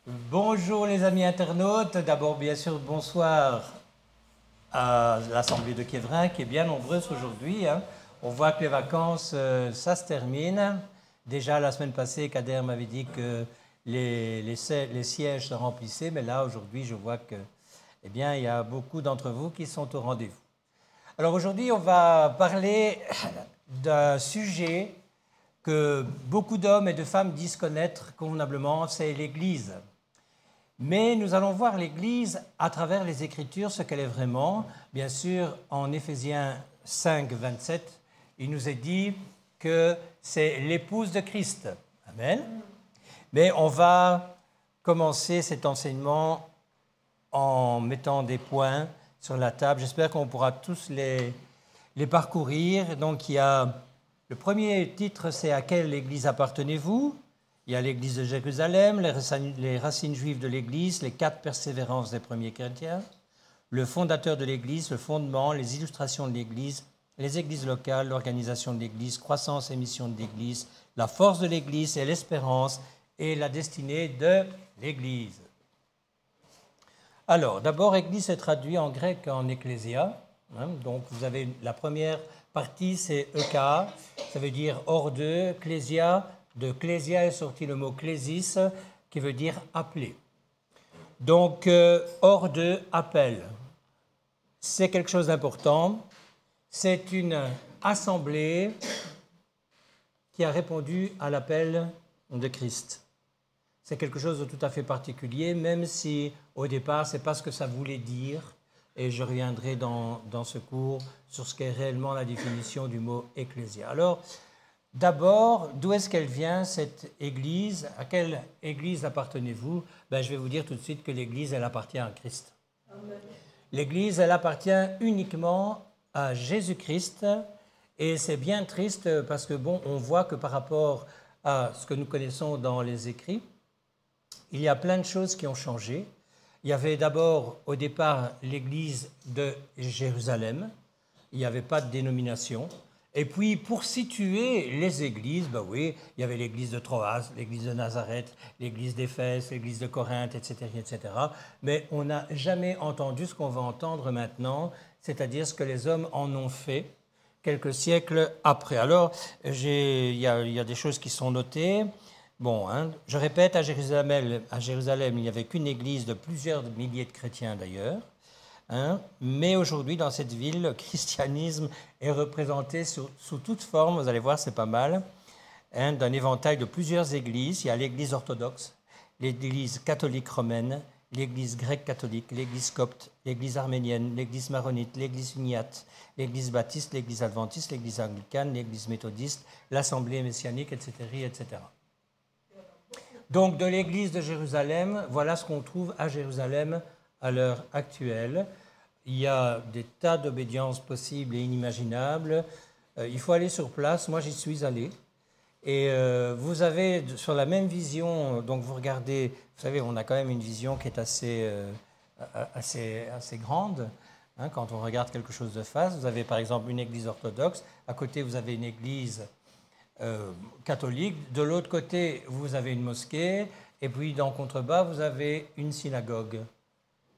Bonjour les amis internautes, d'abord bien sûr bonsoir à l'Assemblée de Quévrin qui est bien nombreuse aujourd'hui. On voit que les vacances, ça se termine. Déjà la semaine passée, Kader m'avait dit que les sièges se remplissaient, mais là aujourd'hui je vois que, eh bien, il y a beaucoup d'entre vous qui sont au rendez-vous. Alors aujourd'hui on va parler d'un sujet que beaucoup d'hommes et de femmes disent connaître convenablement, c'est l'Église. Mais nous allons voir l'Église à travers les Écritures, ce qu'elle est vraiment. Bien sûr, en Éphésiens 5, 27, il nous est dit que c'est l'épouse de Christ. Amen. Mais on va commencer cet enseignement en mettant des points sur la table. J'espère qu'on pourra tous les parcourir. Donc, il y a le premier titre, c'est « À quelle Église appartenez-vous » Il y a l'Église de Jérusalem, les racines juives de l'Église, les 4 persévérances des premiers chrétiens, le fondateur de l'Église, le fondement, les illustrations de l'Église, les églises locales, l'organisation de l'Église, croissance et mission de l'Église, la force de l'Église et l'espérance et la destinée de l'Église. Alors, d'abord, Église est traduit en grec en ecclésia. Donc, vous avez la première partie, c'est Euka, ça veut dire hors d'eux, ecclésia. De clésia est sorti le mot clésis, qui veut dire appeler. Donc, hors de appel. C'est quelque chose d'important. C'est une assemblée qui a répondu à l'appel de Christ. C'est quelque chose de tout à fait particulier, même si au départ, ce n'est pas ce que ça voulait dire. Et je reviendrai dans ce cours sur ce qu'est réellement la définition du mot ecclésia. Alors, d'abord, d'où est-ce qu'elle vient, cette Église? À quelle Église appartenez-vous? Je vais vous dire tout de suite que l'Église, elle appartient à Christ. L'Église, elle appartient uniquement à Jésus-Christ. Et c'est bien triste parce que, on voit que par rapport à ce que nous connaissons dans les écrits, il y a plein de choses qui ont changé. Il y avait d'abord, au départ, l'Église de Jérusalem. Il n'y avait pas de dénomination. Et puis, pour situer les églises, il y avait l'église de Troas, l'église de Nazareth, l'église d'Éphèse, l'église de Corinthe, etc., etc. Mais on n'a jamais entendu ce qu'on va entendre maintenant, c'est-à-dire ce que les hommes en ont fait quelques siècles après. Alors, il y a des choses qui sont notées. Je répète, à Jérusalem, il n'y avait qu'une église de plusieurs milliers de chrétiens d'ailleurs. Mais aujourd'hui, dans cette ville, le christianisme est représenté sous toute forme, vous allez voir, c'est pas mal, d'un éventail de plusieurs églises. Il y a l'église orthodoxe, l'église catholique romaine, l'église grecque catholique, l'église copte, l'église arménienne, l'église maronite, l'église uniate, l'église baptiste, l'église adventiste, l'église anglicane, l'église méthodiste, l'assemblée messianique, etc., etc. Donc, de l'église de Jérusalem, voilà ce qu'on trouve à Jérusalem à l'heure actuelle. Il y a des tas d'obédiences possibles et inimaginables. Il faut aller sur place. Moi, j'y suis allé. Et vous avez sur la même vision, donc vous regardez, vous savez, on a quand même une vision qui est assez grande. Quand on regarde quelque chose de face, vous avez par exemple une église orthodoxe. À côté, vous avez une église catholique. De l'autre côté, vous avez une mosquée. Et puis, dans contrebas, vous avez une synagogue.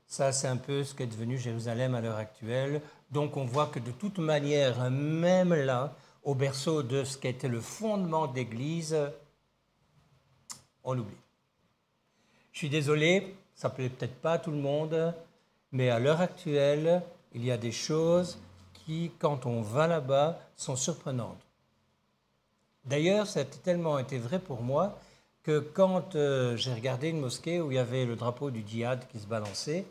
Ça, c'est un peu ce qu'est devenu Jérusalem à l'heure actuelle. Donc, on voit que de toute manière, même là, au berceau de ce qui était le fondement de l'Église, on l'oublie. Je suis désolé, ça ne plaît peut-être pas à tout le monde, mais à l'heure actuelle, il y a des choses qui, quand on va là-bas, sont surprenantes. D'ailleurs, ça a tellement été vrai pour moi que quand j'ai regardé une mosquée où il y avait le drapeau du djihad qui se balançait,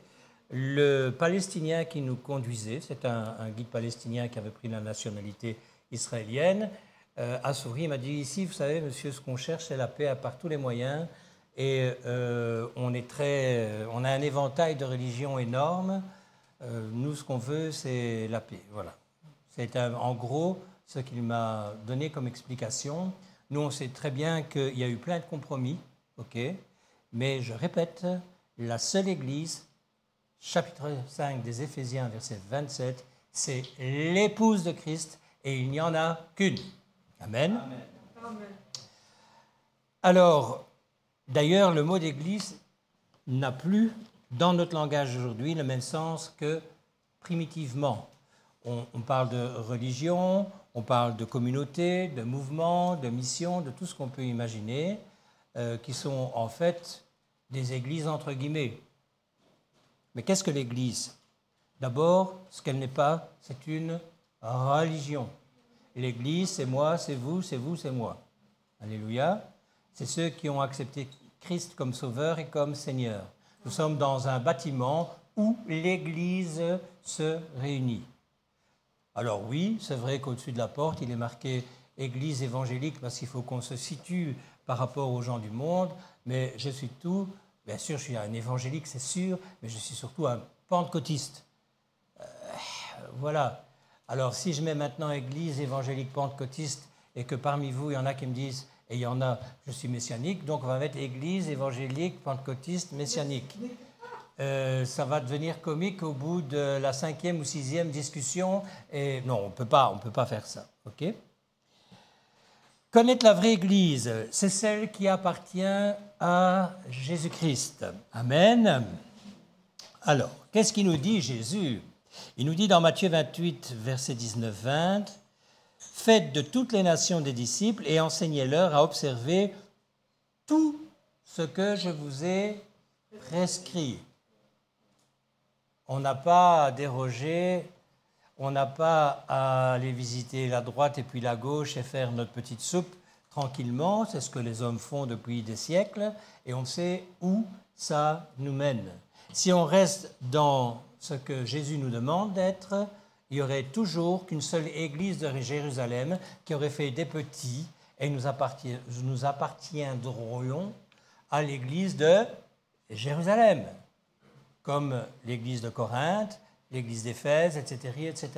le Palestinien qui nous conduisait, c'est un guide palestinien qui avait pris la nationalité israélienne, a souri et m'a dit « Ici, vous savez, monsieur, ce qu'on cherche, c'est la paix par tous les moyens. Et on a un éventail de religions énorme. Nous, ce qu'on veut, c'est la paix. » Voilà. C'est en gros ce qu'il m'a donné comme explication. Nous, on sait très bien qu'il y a eu plein de compromis, mais je répète, la seule Église, chapitre 5 des Éphésiens, verset 27, c'est l'épouse de Christ et il n'y en a qu'une. Amen. Amen. Alors, d'ailleurs, le mot d'église n'a plus, dans notre langage aujourd'hui, le même sens que primitivement. On parle de religion, on parle de communauté, de mouvement, de mission, de tout ce qu'on peut imaginer, qui sont en fait des églises entre guillemets. Mais qu'est-ce que l'Église? D'abord, ce qu'elle n'est pas, c'est une religion. L'Église, c'est moi, c'est vous, c'est vous, c'est moi. Alléluia. C'est ceux qui ont accepté Christ comme Sauveur et comme Seigneur. Nous sommes dans un bâtiment où l'Église se réunit. Alors oui, c'est vrai qu'au-dessus de la porte, il est marqué Église évangélique parce qu'il faut qu'on se situe par rapport aux gens du monde, mais je suis tout, bien sûr je suis un évangélique, c'est sûr, mais je suis surtout un pentecôtiste. Voilà. Alors si je mets maintenant Église évangélique pentecôtiste et que parmi vous, il y en a qui me disent, et il y en a, je suis messianique, donc on va mettre Église évangélique pentecôtiste messianique. Ça va devenir comique au bout de la 5e ou 6e discussion. Et non, on peut pas faire ça. Ok? Connaître la vraie Église, c'est celle qui appartient à Jésus-Christ. Amen. Alors, qu'est-ce qu'il nous dit Jésus? Il nous dit dans Matthieu 28, verset 19-20, « Faites de toutes les nations des disciples et enseignez-leur à observer tout ce que je vous ai prescrit. » On n'a pas à déroger, on n'a pas à aller visiter la droite et puis la gauche et faire notre petite soupe tranquillement. C'est ce que les hommes font depuis des siècles et on sait où ça nous mène. Si on reste dans ce que Jésus nous demande d'être, il y aurait toujours qu'une seule église de Jérusalem qui aurait fait des petits et nous appartiendrions à l'église de Jérusalem, comme l'église de Corinthe, l'église d'Éphèse, etc., etc.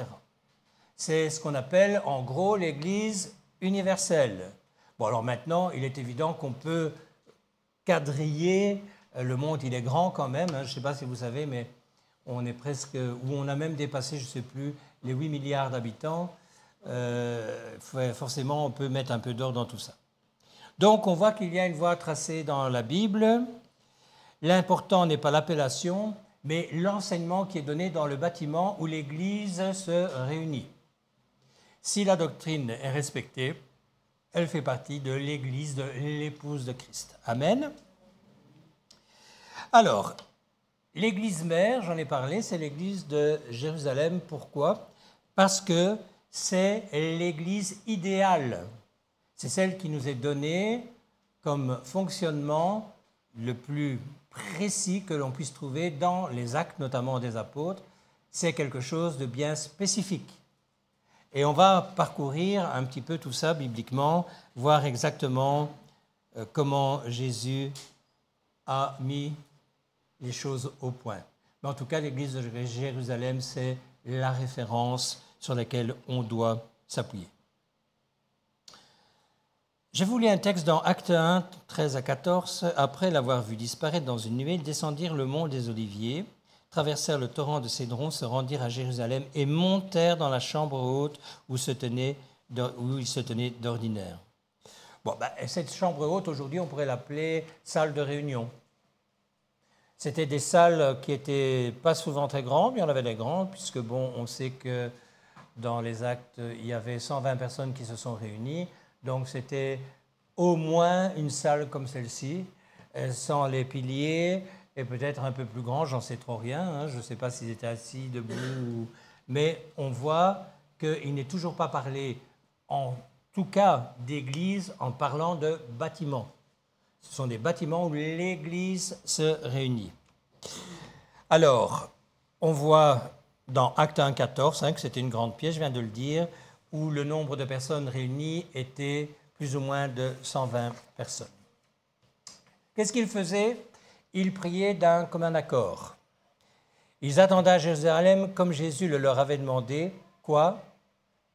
C'est ce qu'on appelle en gros l'église universelle. Bon, alors maintenant, il est évident qu'on peut quadriller, le monde il est grand quand même, hein, je ne sais pas si vous savez, mais on est presque, ou on a même dépassé, je ne sais plus, les 8 milliards d'habitants. Forcément, on peut mettre un peu d'ordre dans tout ça. Donc, on voit qu'il y a une voie tracée dans la Bible. L'important n'est pas l'appellation, mais l'enseignement qui est donné dans le bâtiment où l'Église se réunit. Si la doctrine est respectée, elle fait partie de l'Église de l'épouse de Christ. Amen. Alors, l'Église mère, j'en ai parlé, c'est l'Église de Jérusalem. Pourquoi? Parce que c'est l'Église idéale. C'est celle qui nous est donnée comme fonctionnement le plus précis que l'on puisse trouver dans les actes, notamment des apôtres. C'est quelque chose de bien spécifique. Et on va parcourir un petit peu tout ça bibliquement, voir exactement comment Jésus a mis les choses au point. Mais en tout cas, l'Église de Jérusalem, c'est la référence sur laquelle on doit s'appuyer. Je vous lis un texte dans Actes 1, 13 à 14. Après l'avoir vu disparaître dans une nuée, ils descendirent le mont des Oliviers, traversèrent le torrent de Cédron, se rendirent à Jérusalem et montèrent dans la chambre haute où ils se tenaient d'ordinaire. Bon, cette chambre haute, aujourd'hui, on pourrait l'appeler salle de réunion. C'était des salles qui n'étaient pas souvent très grandes, mais il y en avait des grandes, puisque bon, on sait que dans les actes, il y avait 120 personnes qui se sont réunies. Donc c'était au moins une salle comme celle-ci, sans les piliers, et peut-être un peu plus grand, j'en sais trop rien, hein, je ne sais pas s'ils étaient assis, debout, mais on voit qu'il n'est toujours pas parlé, en tout cas d'église, en parlant de bâtiments. Ce sont des bâtiments où l'Église se réunit. Alors, on voit dans Actes 1, 14, que c'était une grande pièce, je viens de le dire, où le nombre de personnes réunies était plus ou moins de 120 personnes. Qu'est-ce qu'ils faisaient? Ils priaient d'un commun accord. Ils attendaient à Jérusalem comme Jésus le leur avait demandé. Quoi?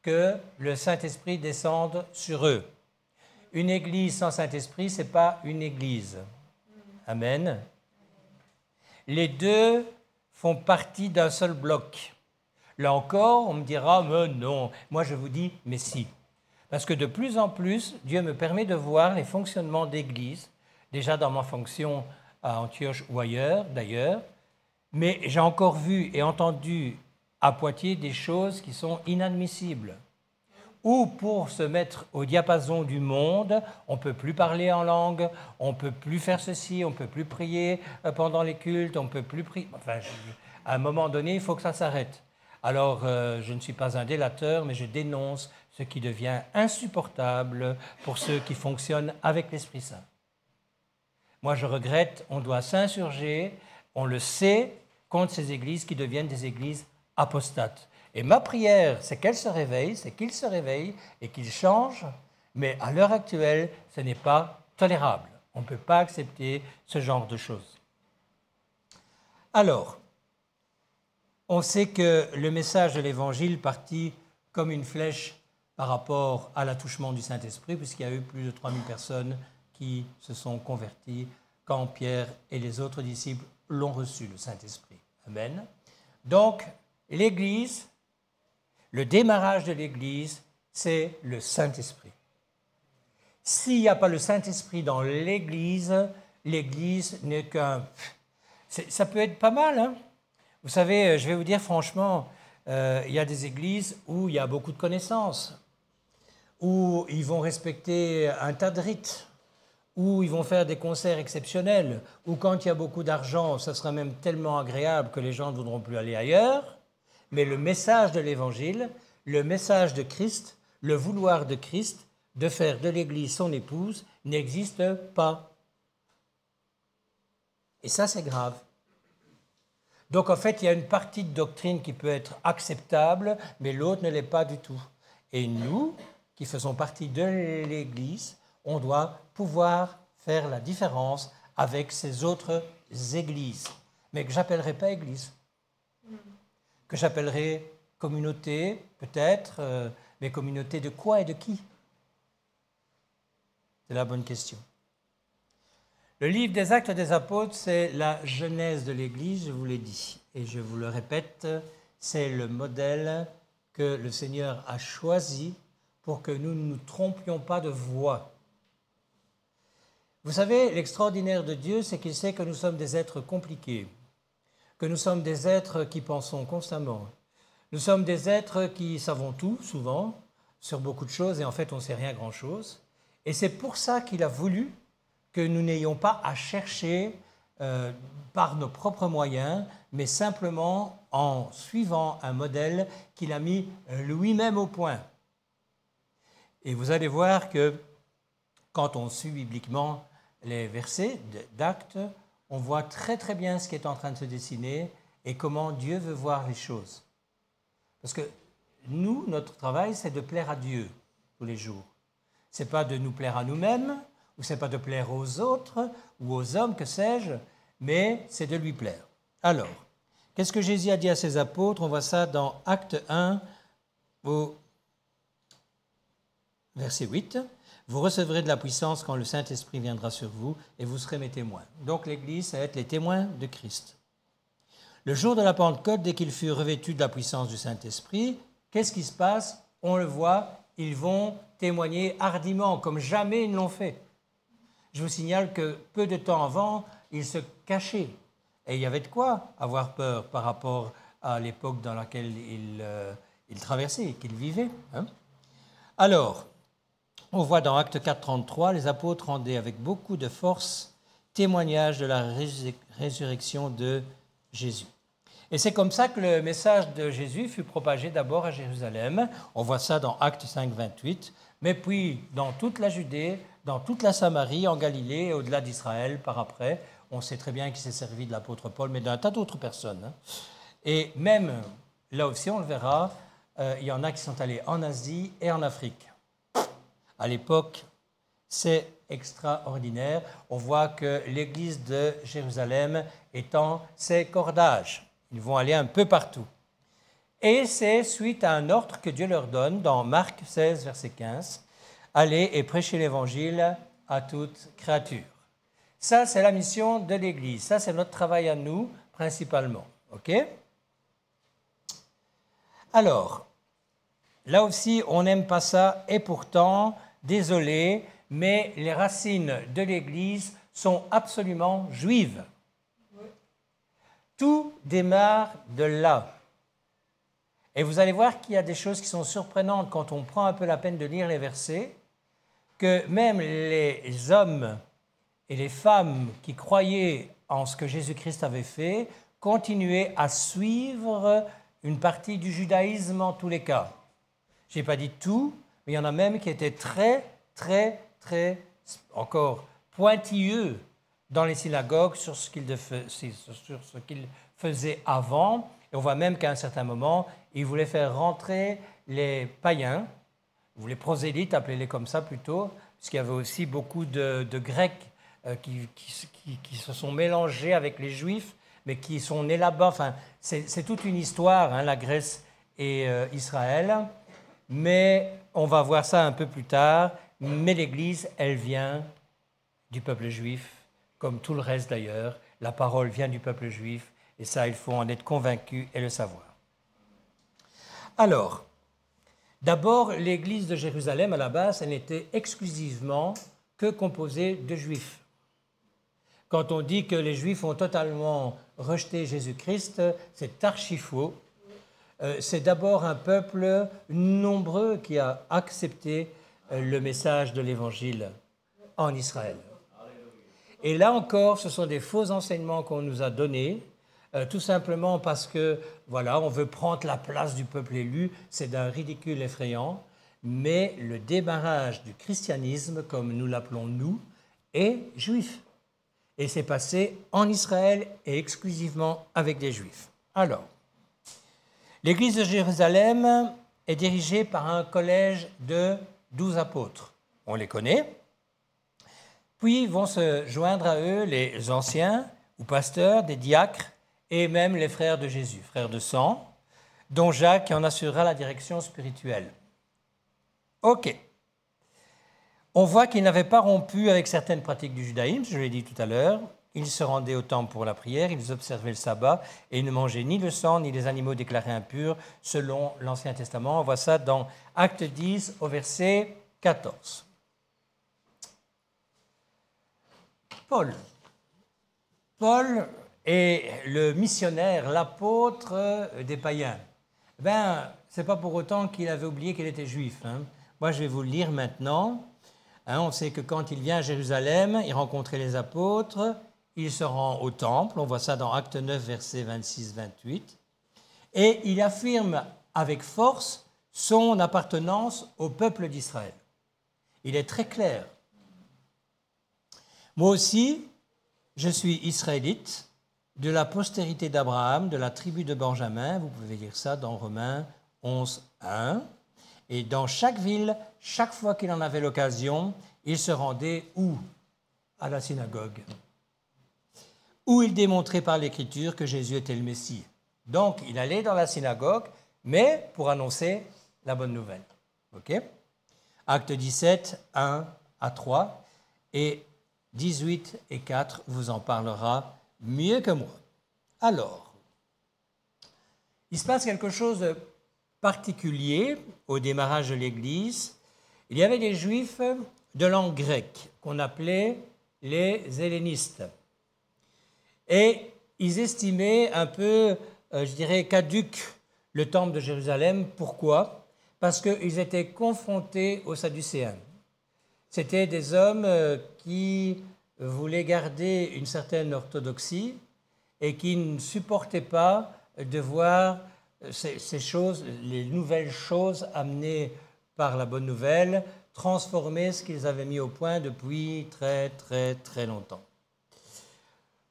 Que le Saint-Esprit descende sur eux. Une église sans Saint-Esprit, ce n'est pas une église. Amen. Les deux font partie d'un seul bloc. Là encore, on me dira, mais non. Moi, je vous dis, mais si. Parce que de plus en plus, Dieu me permet de voir les fonctionnements d'église. Déjà dans ma fonction à Antioche ou ailleurs d'ailleurs, mais j'ai encore vu et entendu à Poitiers des choses qui sont inadmissibles. Ou pour se mettre au diapason du monde, on ne peut plus parler en langue, on ne peut plus faire ceci, on ne peut plus prier pendant les cultes, on ne peut plus prier. Enfin, à un moment donné, il faut que ça s'arrête. Alors, je ne suis pas un délateur, mais je dénonce ce qui devient insupportable pour ceux qui fonctionnent avec l'Esprit Saint. Moi, je regrette, on doit s'insurger, on le sait, contre ces églises qui deviennent des églises apostates. Et ma prière, c'est qu'elle se réveille, c'est qu'il se réveille et qu'il change, mais à l'heure actuelle, ce n'est pas tolérable. On ne peut pas accepter ce genre de choses. Alors, on sait que le message de l'Évangile partit comme une flèche par rapport à l'attouchement du Saint-Esprit, puisqu'il y a eu plus de 3000 personnes qui se sont converties quand Pierre et les autres disciples l'ont reçu, le Saint-Esprit. Amen. Donc, l'Église, le démarrage de l'Église, c'est le Saint-Esprit. S'il n'y a pas le Saint-Esprit dans l'Église, l'Église n'est qu'un... Ça peut être pas mal, hein? Vous savez, je vais vous dire franchement, il y a des églises où il y a beaucoup de connaissances, où ils vont respecter un tas de rites, où ils vont faire des concerts exceptionnels, où quand il y a beaucoup d'argent, ça sera même tellement agréable que les gens ne voudront plus aller ailleurs. Mais le message de l'Évangile, le message de Christ, le vouloir de Christ, de faire de l'Église son épouse, n'existe pas. Et ça, c'est grave. Donc, en fait, il y a une partie de doctrine qui peut être acceptable, mais l'autre ne l'est pas du tout. Et nous, qui faisons partie de l'Église, on doit pouvoir faire la différence avec ces autres églises, mais que je n'appellerai pas église. Que j'appellerai communauté, peut-être, mais communauté de quoi et de qui? C'est la bonne question. Le livre des Actes des Apôtres, c'est la genèse de l'Église, je vous l'ai dit. Et je vous le répète, c'est le modèle que le Seigneur a choisi pour que nous ne nous trompions pas de voie. Vous savez, l'extraordinaire de Dieu, c'est qu'il sait que nous sommes des êtres compliqués, que nous sommes des êtres qui pensons constamment. Nous sommes des êtres qui savons tout, souvent, sur beaucoup de choses, et en fait, on ne sait rien grand-chose. Et c'est pour ça qu'il a voulu que nous n'ayons pas à chercher par nos propres moyens, mais simplement en suivant un modèle qu'il a mis lui-même au point. Et vous allez voir que quand on suit bibliquement les versets d'Actes, on voit très très bien ce qui est en train de se dessiner et comment Dieu veut voir les choses. Parce que nous, notre travail, c'est de plaire à Dieu tous les jours. Ce n'est pas de nous plaire à nous-mêmes, ou ce n'est pas de plaire aux autres, ou aux hommes, que sais-je, mais c'est de lui plaire. Alors, qu'est-ce que Jésus a dit à ses apôtres? On voit ça dans Acte 1, au verset 8. « Vous recevrez de la puissance quand le Saint-Esprit viendra sur vous, et vous serez mes témoins. » Donc l'Église, ça va être les témoins de Christ. Le jour de la Pentecôte, dès qu'ils furent revêtus de la puissance du Saint-Esprit, qu'est-ce qui se passe? On le voit, ils vont témoigner hardiment, comme jamais ils ne l'ont fait. Je vous signale que peu de temps avant, ils se cachaient. Et il y avait de quoi avoir peur par rapport à l'époque dans laquelle ils traversaient et qu'ils vivaient. Hein? Alors, on voit dans Acte 4, 33, les apôtres rendaient avec beaucoup de force témoignage de la résurrection de Jésus. Et c'est comme ça que le message de Jésus fut propagé d'abord à Jérusalem. On voit ça dans Acte 5, 28, mais puis dans toute la Judée, dans toute la Samarie, en Galilée et au-delà d'Israël par après. On sait très bien qu'il s'est servi de l'apôtre Paul, mais d'un tas d'autres personnes. Et même, là aussi on le verra, il y en a qui sont allés en Asie et en Afrique. À l'époque, c'est extraordinaire. On voit que l'église de Jérusalem est en ses cordages. Ils vont aller un peu partout. Et c'est suite à un ordre que Dieu leur donne dans Marc 16, verset 15. Allez et prêchez l'évangile à toute créature. Ça, c'est la mission de l'Église. Ça, c'est notre travail à nous, principalement. OK? Alors, là aussi, on n'aime pas ça, et pourtant, désolé, mais les racines de l'Église sont absolument juives. Tout démarre de là. Et vous allez voir qu'il y a des choses qui sont surprenantes quand on prend un peu la peine de lire les versets, que même les hommes et les femmes qui croyaient en ce que Jésus-Christ avait fait continuaient à suivre une partie du judaïsme en tous les cas. Je n'ai pas dit tout, mais il y en a même qui étaient très, très, très, encore pointilleux dans les synagogues sur ce qu'ils faisaient avant. Et on voit même qu'à un certain moment, ils voulaient faire rentrer les païens, ou les prosélytes, appelez-les comme ça plutôt, puisqu'il y avait aussi beaucoup de Grecs qui se sont mélangés avec les Juifs, mais qui sont nés là-bas. Enfin, c'est toute une histoire, hein, la Grèce et Israël. Mais on va voir ça un peu plus tard. Mais l'Église, elle vient du peuple juif, comme tout le reste d'ailleurs. La parole vient du peuple juif, et ça, il faut en être convaincu et le savoir. Alors, d'abord, l'Église de Jérusalem, à la base, elle n'était exclusivement que composée de Juifs. Quand on dit que les Juifs ont totalement rejeté Jésus-Christ, c'est archi faux. C'est d'abord un peuple nombreux qui a accepté le message de l'Évangile en Israël. Et là encore, ce sont des faux enseignements qu'on nous a donnés, tout simplement parce que, voilà, on veut prendre la place du peuple élu, c'est d'un ridicule effrayant, mais le démarrage du christianisme, comme nous l'appelons nous, est juif. Et c'est passé en Israël et exclusivement avec des Juifs. Alors, l'Église de Jérusalem est dirigée par un collège de 12 apôtres. On les connaît. Puis vont se joindre à eux les anciens ou pasteurs, des diacres et même les frères de Jésus, frères de sang, dont Jacques en assurera la direction spirituelle. OK. On voit qu'ils n'avaient pas rompu avec certaines pratiques du judaïsme, je l'ai dit tout à l'heure. Ils se rendaient au temple pour la prière, ils observaient le sabbat et ils ne mangeaient ni le sang ni les animaux déclarés impurs selon l'Ancien Testament. On voit ça dans Acte 10 au verset 14. Paul est le missionnaire, l'apôtre des païens. Ce n'est pas pour autant qu'il avait oublié qu'il était juif. Hein. Moi, je vais vous le lire maintenant. Hein, on sait que quand il vient à Jérusalem, il rencontrait les apôtres, il se rend au temple, on voit ça dans Acte 9, versets 26-28, et il affirme avec force son appartenance au peuple d'Israël. Il est très clair. Moi aussi, je suis israélite, de la postérité d'Abraham, de la tribu de Benjamin, vous pouvez lire ça dans Romains 11, 1. Et dans chaque ville, chaque fois qu'il en avait l'occasion, il se rendait où? À la synagogue. Où il démontrait par l'Écriture que Jésus était le Messie. Donc, il allait dans la synagogue, mais pour annoncer la bonne nouvelle. OK? Acte 17, 1 à 3, et 18 et 4 vous en parlera mieux que moi. Alors, il se passe quelque chose de particulier au démarrage de l'Église. Il y avait des Juifs de langue grecque qu'on appelait les hellénistes. Et ils estimaient un peu, je dirais, caduc le temple de Jérusalem. Pourquoi? Parce qu'ils étaient confrontés aux Sadducéens. C'était des hommes qui voulaient garder une certaine orthodoxie et qui ne supportaient pas de voir ces choses, les nouvelles choses amenées par la bonne nouvelle, transformer ce qu'ils avaient mis au point depuis très, très, très longtemps.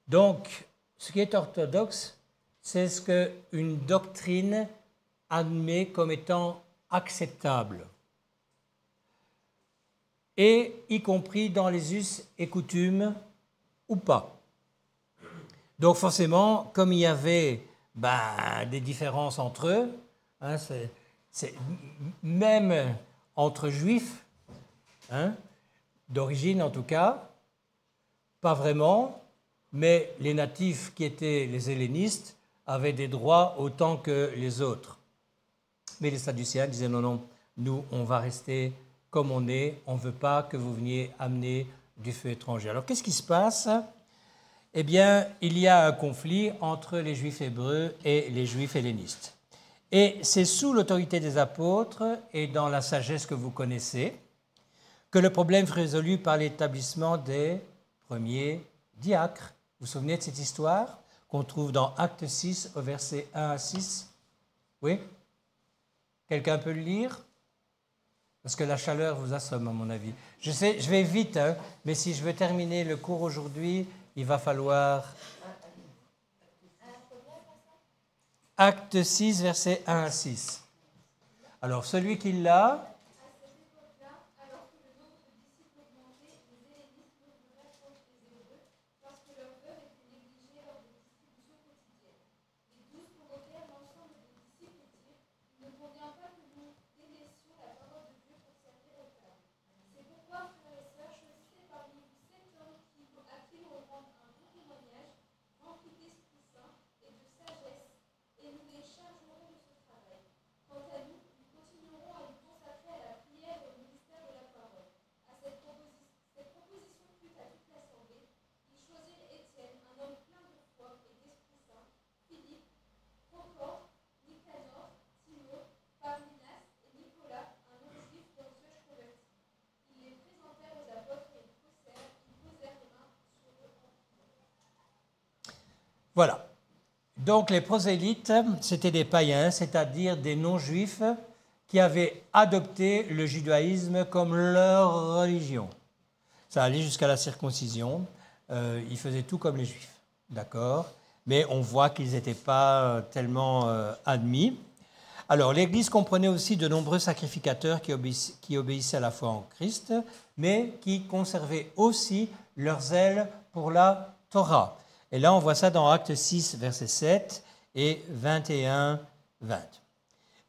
Donc, ce qui est orthodoxe, c'est ce qu'une doctrine admet comme étant acceptable, et y compris dans les us et coutumes ou pas. Donc forcément, comme il y avait des différences entre eux, hein, même entre juifs, hein, d'origine en tout cas, pas vraiment, mais les natifs qui étaient les hellénistes avaient des droits autant que les autres. Mais les Sadducéens disaient non, non, nous on va rester comme on est, on ne veut pas que vous veniez amener du feu étranger. Alors, qu'est-ce qui se passe? Eh bien, il y a un conflit entre les Juifs hébreux et les Juifs hellénistes. Et c'est sous l'autorité des apôtres et dans la sagesse que vous connaissez que le problème fut résolu par l'établissement des premiers diacres. Vous vous souvenez de cette histoire qu'on trouve dans Acte 6 au verset 1 à 6? Oui? Quelqu'un peut le lire? Parce que la chaleur vous assomme, à mon avis. Je sais, je vais vite, hein, mais si je veux terminer le cours aujourd'hui, il va falloir... Acte 6, versets 1 à 6. Alors, celui qui l'a... Voilà. Donc les prosélytes, c'était des païens, c'est-à-dire des non-juifs qui avaient adopté le judaïsme comme leur religion. Ça allait jusqu'à la circoncision. Ils faisaient tout comme les juifs, d'accord? Mais on voit qu'ils n'étaient pas tellement admis. Alors l'Église comprenait aussi de nombreux sacrificateurs qui obéissaient à la foi en Christ, mais qui conservaient aussi leur zèle pour la Torah. Et là, on voit ça dans Acte 6, verset 7 et 21, 20.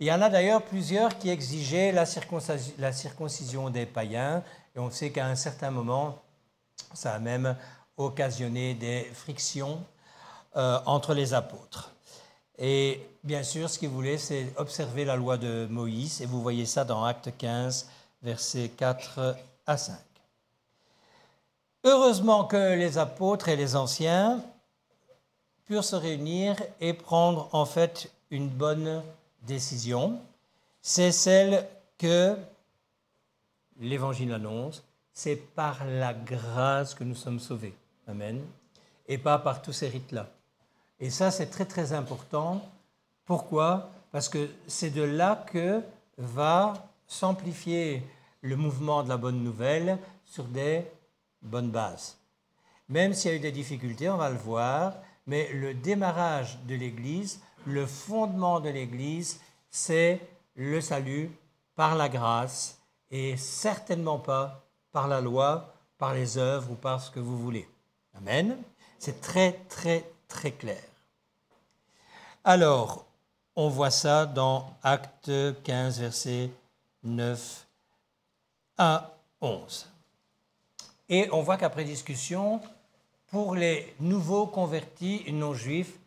Il y en a d'ailleurs plusieurs qui exigeaient la circoncision des païens, et on sait qu'à un certain moment, ça a même occasionné des frictions entre les apôtres. Et bien sûr, ce qu'ils voulaient, c'est observer la loi de Moïse, et vous voyez ça dans Acte 15, versets 4 à 5. Heureusement que les apôtres et les anciens purent se réunir et prendre en fait une bonne décision. C'est celle que l'Évangile annonce, c'est par la grâce que nous sommes sauvés. Amen. Et pas par tous ces rites-là. Et ça, c'est très très important. Pourquoi? Parce que c'est de là que va s'amplifier le mouvement de la bonne nouvelle sur des bonnes bases. Même s'il y a eu des difficultés, on va le voir, mais le démarrage de l'Église, le fondement de l'Église, c'est le salut par la grâce et certainement pas par la loi, par les œuvres ou par ce que vous voulez. Amen. C'est très, très, très clair. Alors, on voit ça dans Acte 15, versets 9 à 11. Et on voit qu'après discussion, pour les nouveaux convertis non-juifs,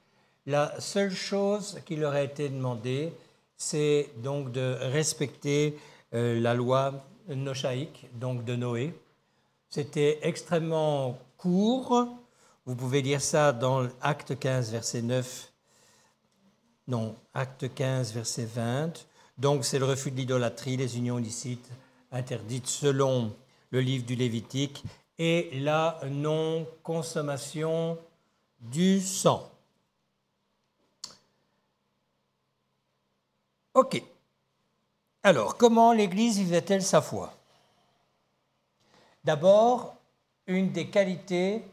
la seule chose qui leur a été demandée, c'est donc de respecter la loi nochaïque, donc de Noé. C'était extrêmement court. Vous pouvez lire ça dans Acte 15, verset 9. Non, Acte 15, verset 20. Donc, c'est le refus de l'idolâtrie, les unions illicites interdites selon le livre du Lévitique et la non-consommation du sang. OK. Alors, comment l'Église vivait-elle sa foi? D'abord, une des qualités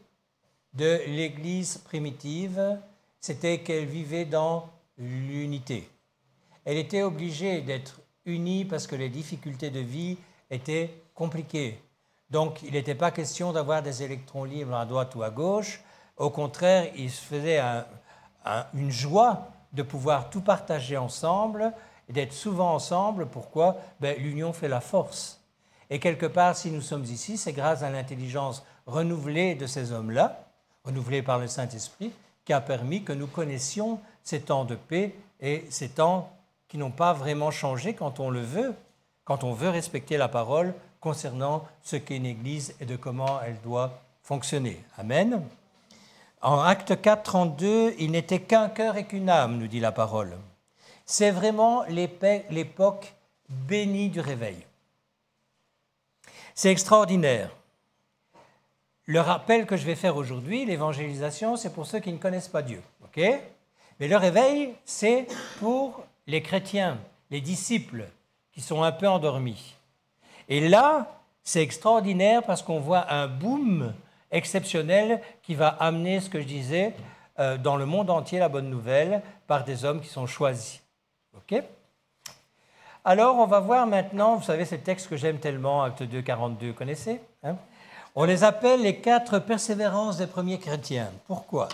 de l'Église primitive, c'était qu'elle vivait dans l'unité. Elle était obligée d'être unie parce que les difficultés de vie étaient compliquées. Donc, il n'était pas question d'avoir des électrons libres à droite ou à gauche. Au contraire, il se faisait une joie de pouvoir tout partager ensemble et d'être souvent ensemble. Pourquoi? L'union fait la force. Et quelque part, si nous sommes ici, c'est grâce à l'intelligence renouvelée de ces hommes-là, renouvelée par le Saint-Esprit, qui a permis que nous connaissions ces temps de paix et ces temps qui n'ont pas vraiment changé quand on le veut, quand on veut respecter la parole, concernant ce qu'est une Église et de comment elle doit fonctionner. Amen. En Actes 4, 32, il n'était qu'un cœur et qu'une âme, nous dit la parole. C'est vraiment l'époque bénie du réveil. C'est extraordinaire. Le rappel que je vais faire aujourd'hui, l'évangélisation, c'est pour ceux qui ne connaissent pas Dieu. Ok ? Mais le réveil, c'est pour les chrétiens, les disciples, qui sont un peu endormis. Et là, c'est extraordinaire parce qu'on voit un boom exceptionnel qui va amener ce que je disais dans le monde entier, la bonne nouvelle, par des hommes qui sont choisis. Ok ? Alors, on va voir maintenant, vous savez, ces textes que j'aime tellement, Acte 2, 42, connaissez hein ? On les appelle les 4 persévérances des premiers chrétiens. Pourquoi ?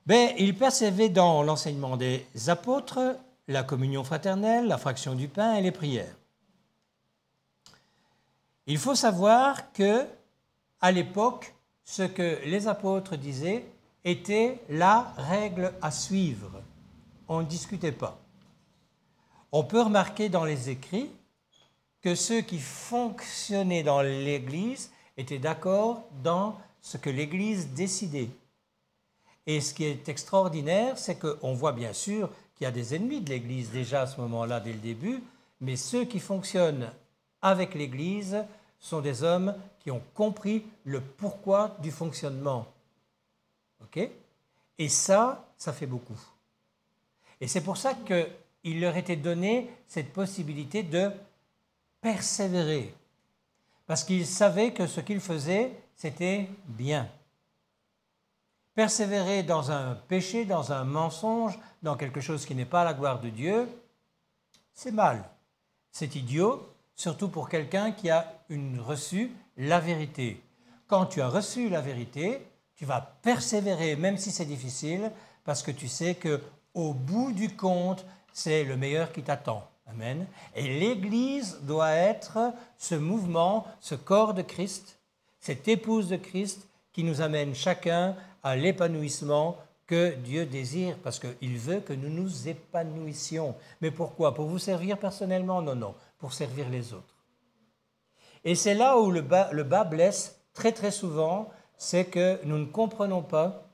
Ils persévéraient dans l'enseignement des apôtres, la communion fraternelle, la fraction du pain et les prières. Il faut savoir que, à l'époque, ce que les apôtres disaient était la règle à suivre. On ne discutait pas. On peut remarquer dans les écrits que ceux qui fonctionnaient dans l'Église étaient d'accord dans ce que l'Église décidait. Et ce qui est extraordinaire, c'est qu'on voit bien sûr qu'il y a des ennemis de l'Église déjà à ce moment-là, dès le début, mais ceux qui fonctionnent avec l'Église sont des hommes qui ont compris le pourquoi du fonctionnement. Ok ? Et ça fait beaucoup. Et c'est pour ça qu'il leur était donné cette possibilité de persévérer. Parce qu'ils savaient que ce qu'ils faisaient, c'était bien. Persévérer dans un péché, dans un mensonge, dans quelque chose qui n'est pas à la gloire de Dieu, c'est mal. C'est idiot, surtout pour quelqu'un qui a reçu la vérité. Quand tu as reçu la vérité, tu vas persévérer, même si c'est difficile, parce que tu sais qu'au bout du compte, c'est le meilleur qui t'attend. Amen. Et l'Église doit être ce mouvement, ce corps de Christ, cette épouse de Christ qui nous amène chacun à l'épanouissement que Dieu désire, parce qu'il veut que nous nous épanouissions. Mais pourquoi ? Pour vous servir personnellement ? Non, non, pour servir les autres. Et c'est là où le bas blesse très très souvent, c'est que nous ne comprenons pas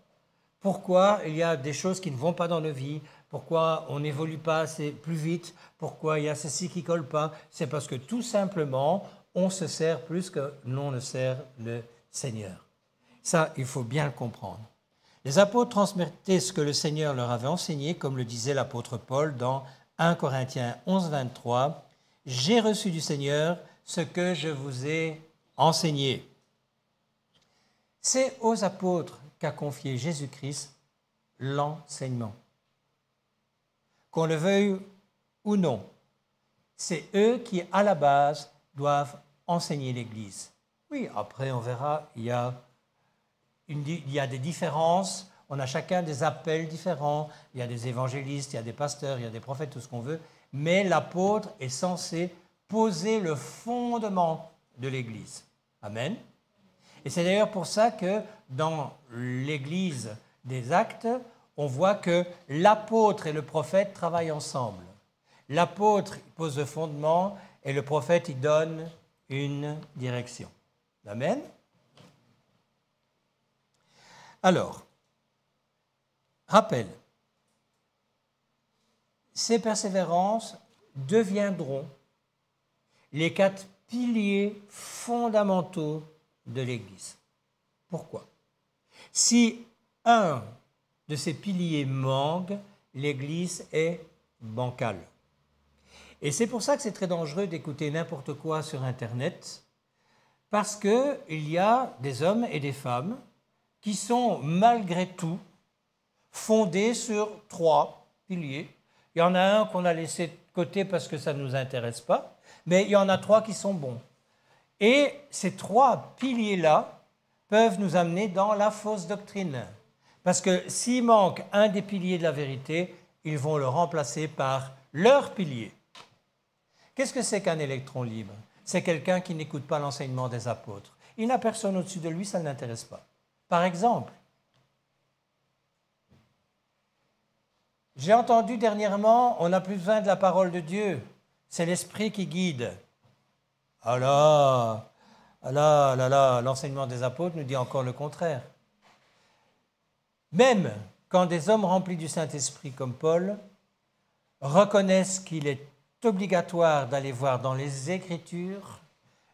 pourquoi il y a des choses qui ne vont pas dans nos vies, pourquoi on n'évolue pas assez plus vite, pourquoi il y a ceci qui ne colle pas. C'est parce que tout simplement, on se sert plus que l'on ne sert le Seigneur. Ça, il faut bien le comprendre. Les apôtres transmettaient ce que le Seigneur leur avait enseigné, comme le disait l'apôtre Paul dans 1 Corinthiens 11, 23. « J'ai reçu du Seigneur ce que je vous ai enseigné. » C'est aux apôtres qu'a confié Jésus-Christ l'enseignement. Qu'on le veuille ou non, c'est eux qui, à la base, doivent enseigner l'Église. Oui, après, on verra, il y a des différences, on a chacun des appels différents, il y a des évangélistes, il y a des pasteurs, il y a des prophètes, tout ce qu'on veut, mais l'apôtre est censé poser le fondement de l'Église. Amen. Et c'est d'ailleurs pour ça que dans l'Église des Actes, on voit que l'apôtre et le prophète travaillent ensemble. L'apôtre pose le fondement et le prophète il donne une direction. Amen. Alors, rappel, ces persévérances deviendront les 4 piliers fondamentaux de l'Église. Pourquoi ? Si un de ces piliers manque, l'Église est bancale. Et c'est pour ça que c'est très dangereux d'écouter n'importe quoi sur Internet, parce qu'il y a des hommes et des femmes qui sont malgré tout fondés sur 3 piliers. Il y en a un qu'on a laissé de côté parce que ça ne nous intéresse pas, mais il y en a 3 qui sont bons. Et ces 3 piliers-là peuvent nous amener dans la fausse doctrine. Parce que s'il manque un des piliers de la vérité, ils vont le remplacer par leur pilier. Qu'est-ce que c'est qu'un électron libre ? C'est quelqu'un qui n'écoute pas l'enseignement des apôtres. Il n'a personne au-dessus de lui, ça ne l'intéresse pas. Par exemple, j'ai entendu dernièrement, on n'a plus besoin de la parole de Dieu, c'est l'Esprit qui guide. Ah là, ah là, ah là, là, l'enseignement des apôtres nous dit encore le contraire. Même quand des hommes remplis du Saint-Esprit comme Paul reconnaissent qu'il est obligatoire d'aller voir dans les Écritures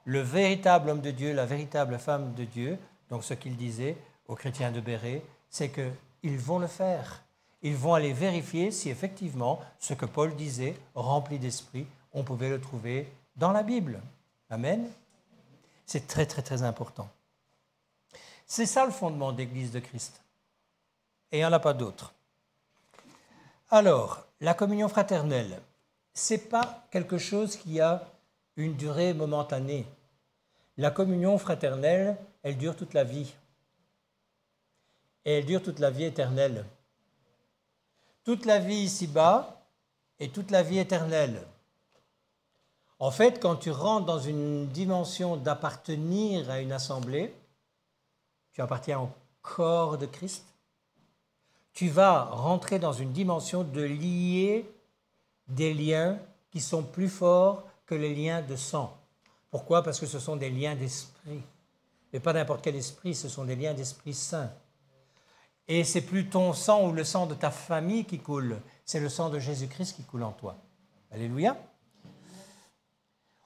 le véritable homme de Dieu, la véritable femme de Dieu, donc ce qu'il disait aux chrétiens de Bérée, c'est qu'ils vont le faire. Ils vont aller vérifier si effectivement ce que Paul disait, rempli d'esprit, on pouvait le trouver dans la Bible. Amen. C'est très, très, très important. C'est ça le fondement de l'Église de Christ. Et il n'y en a pas d'autre. Alors, la communion fraternelle, ce n'est pas quelque chose qui a une durée momentanée. La communion fraternelle, elle dure toute la vie. Et elle dure toute la vie éternelle. Toute la vie ici-bas et toute la vie éternelle. En fait, quand tu rentres dans une dimension d'appartenir à une assemblée, tu appartiens au corps de Christ, tu vas rentrer dans une dimension de lier des liens qui sont plus forts que les liens de sang. Pourquoi? Parce que ce sont des liens d'esprit. Mais pas n'importe quel esprit, ce sont des liens d'Esprit Saint. Et c'est plus ton sang ou le sang de ta famille qui coule, c'est le sang de Jésus-Christ qui coule en toi. Alléluia.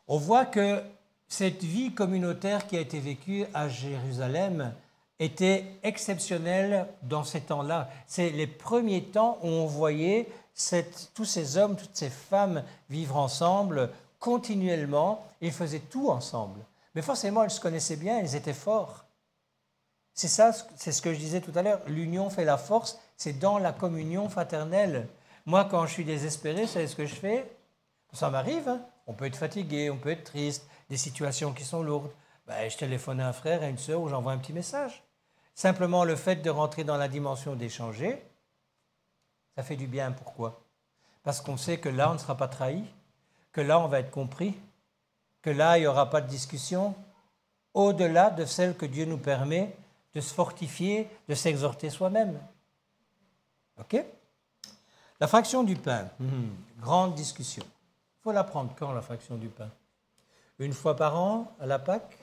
On voit que cette vie communautaire qui a été vécue à Jérusalem était exceptionnelle dans ces temps-là. C'est les premiers temps où on voyait tous ces hommes, toutes ces femmes vivre ensemble continuellement. Ils faisaient tout ensemble. Mais forcément, ils se connaissaient bien, ils étaient forts. C'est ça, c'est ce que je disais tout à l'heure. L'union fait la force, c'est dans la communion fraternelle. Moi, quand je suis désespéré, vous savez ce que je fais? Ça m'arrive, hein? On peut être fatigué, on peut être triste, des situations qui sont lourdes. Ben, je téléphone à un frère, à une sœur, ou j'envoie un petit message. Simplement, le fait de rentrer dans la dimension d'échanger, ça fait du bien. Pourquoi? Parce qu'on sait que là, on ne sera pas trahi, que là, on va être compris, que là, il n'y aura pas de discussion, au-delà de celle que Dieu nous permet de se fortifier, de s'exhorter soi-même. OK? La fraction du pain, grande discussion. Il faut la prendre quand, la fraction du pain? Une fois par an, à la Pâque?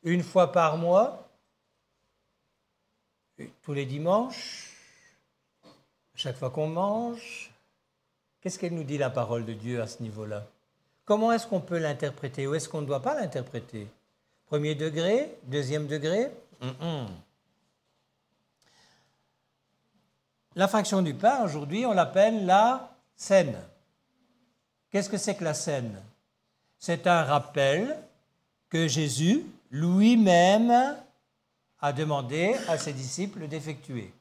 Une fois par mois? Tous les dimanches? Chaque fois qu'on mange? Qu'est-ce qu'elle nous dit, la parole de Dieu, à ce niveau-là? Comment est-ce qu'on peut l'interpréter? Ou est-ce qu'on ne doit pas l'interpréter? Premier degré? Deuxième degré? La fraction du pain, aujourd'hui, on l'appelle la scène. Qu'est-ce que c'est que la scène? C'est un rappel que Jésus lui-même a demandé à ses disciples d'effectuer.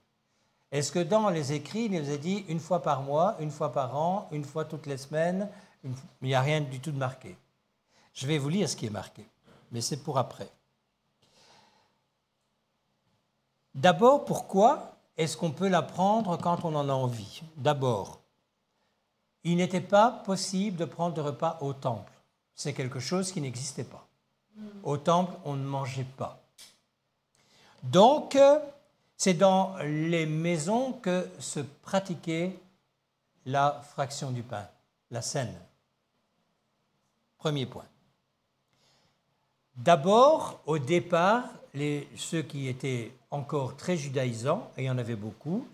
Est-ce que dans les écrits, il nous a dit une fois par mois, une fois par an, une fois toutes les semaines? Il n'y a rien du tout de marqué. Je vais vous lire ce qui est marqué, mais c'est pour après. D'abord, pourquoi est-ce qu'on peut l'apprendre quand on en a envie? D'abord, il n'était pas possible de prendre le repas au temple. C'est quelque chose qui n'existait pas. Au temple, on ne mangeait pas. Donc, c'est dans les maisons que se pratiquait la fraction du pain, la scène. Premier point. D'abord, au départ, ceux qui étaient encore très judaïsants, et il y en avait beaucoup,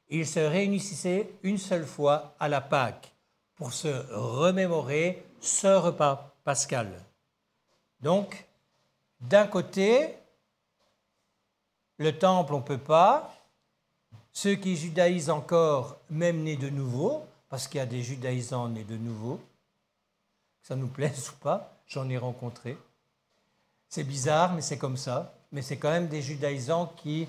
ils se réunissaient une seule fois à la Pâque pour se remémorer ce repas pascal. Donc, d'un côté, le temple, on ne peut pas. Ceux qui judaïsent encore, même nés de nouveau, parce qu'il y a des judaïsants nés de nouveau, que ça nous plaise ou pas, j'en ai rencontré. C'est bizarre, mais c'est comme ça. Mais c'est quand même des judaïsants qui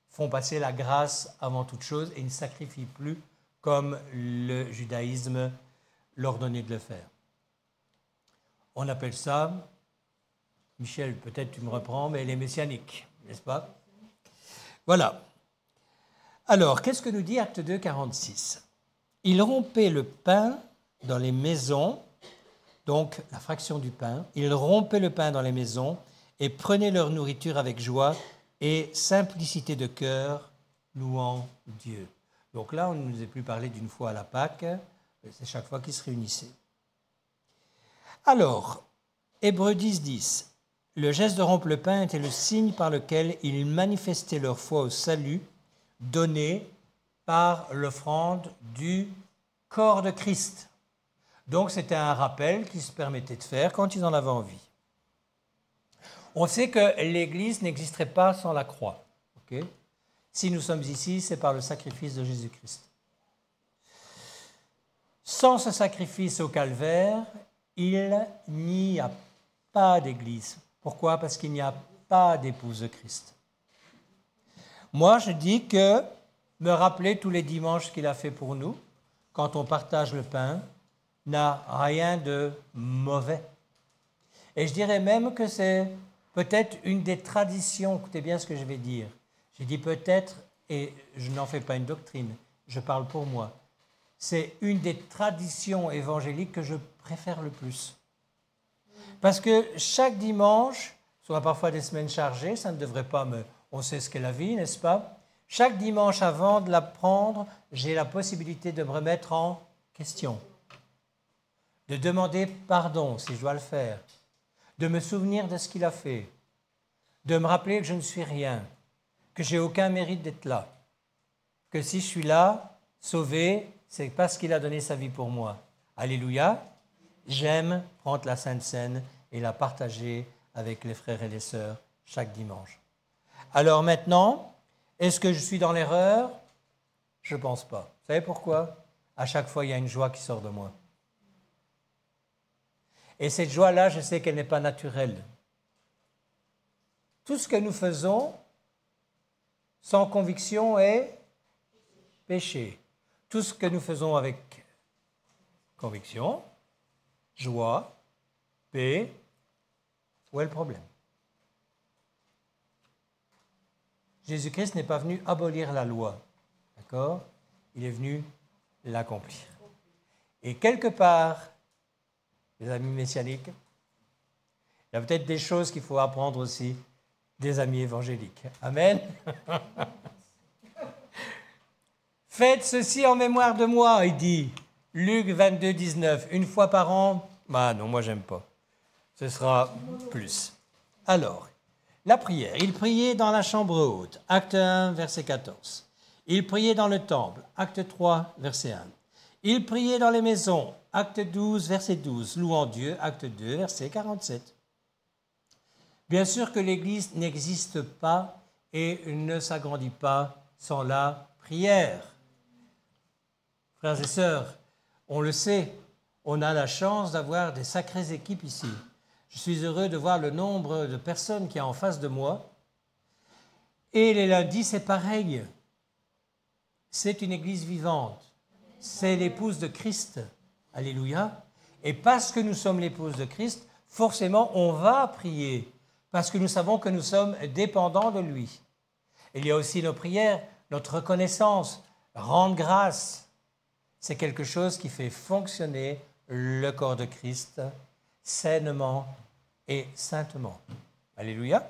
font passer la grâce avant toute chose et ne sacrifient plus comme le judaïsme leur donnait de le faire. On appelle ça, Michel, peut-être tu me reprends, mais les messianiques, n'est-ce pas? Voilà. Alors, qu'est-ce que nous dit Acte 2, 46? Ils rompaient le pain dans les maisons, donc la fraction du pain, ils rompaient le pain dans les maisons et prenaient leur nourriture avec joie et simplicité de cœur, louant Dieu. Donc là, on ne nous est plus parlé d'une fois à la Pâque, c'est chaque fois qu'ils se réunissaient. Alors, Hébreux 10, 10. Le geste de rompre le pain était le signe par lequel ils manifestaient leur foi au salut donné par l'offrande du corps de Christ. Donc c'était un rappel qu'ils se permettaient de faire quand ils en avaient envie. On sait que l'Église n'existerait pas sans la croix. Okay? Si nous sommes ici, c'est par le sacrifice de Jésus-Christ. Sans ce sacrifice au calvaire, il n'y a pas d'Église. Pourquoi? Parce qu'il n'y a pas d'épouse de Christ. Moi, je dis que me rappeler tous les dimanches ce qu'il a fait pour nous, quand on partage le pain, n'a rien de mauvais. Et je dirais même que c'est peut-être une des traditions, écoutez bien ce que je vais dire. J'ai dit peut-être, et je n'en fais pas une doctrine, je parle pour moi. C'est une des traditions évangéliques que je préfère le plus. Parce que chaque dimanche, soit parfois des semaines chargées, ça ne devrait pas, mais on sait ce qu'est la vie, n'est-ce pas? Chaque dimanche avant de la prendre, j'ai la possibilité de me remettre en question, de demander pardon si je dois le faire, de me souvenir de ce qu'il a fait, de me rappeler que je ne suis rien, que j'ai aucun mérite d'être là, que si je suis là, sauvé, c'est parce qu'il a donné sa vie pour moi. Alléluia. J'aime prendre la Sainte Seine et la partager avec les frères et les sœurs chaque dimanche. Alors maintenant, est-ce que je suis dans l'erreur? Je ne pense pas. Vous savez pourquoi? À chaque fois, il y a une joie qui sort de moi. Et cette joie-là, je sais qu'elle n'est pas naturelle. Tout ce que nous faisons sans conviction est péché. Tout ce que nous faisons avec conviction, joie, paix, où est le problème? Jésus-Christ n'est pas venu abolir la loi, d'accord? Il est venu l'accomplir. Et quelque part, les amis messianiques, il y a peut-être des choses qu'il faut apprendre aussi des amis évangéliques. Amen. Faites ceci en mémoire de moi, il dit. Luc 22, 19. Une fois par an? Bah non, moi j'aime pas. Ce sera plus. Alors, la prière. Il priait dans la chambre haute. Acte 1, verset 14. Il priait dans le temple. Acte 3, verset 1. Il priait dans les maisons. Acte 12, verset 12. Louant Dieu. Acte 2, verset 47. Bien sûr que l'Église n'existe pas et ne s'agrandit pas sans la prière. Frères et sœurs, on le sait, on a la chance d'avoir des sacrées équipes ici. Je suis heureux de voir le nombre de personnes qu'il y a en face de moi. Et les lundis, c'est pareil. C'est une église vivante. C'est l'épouse de Christ. Alléluia. Et parce que nous sommes l'épouse de Christ, forcément, on va prier. Parce que nous savons que nous sommes dépendants de lui. Il y a aussi nos prières, notre reconnaissance, rendre grâce. C'est quelque chose qui fait fonctionner le corps de Christ sainement et saintement. Alléluia.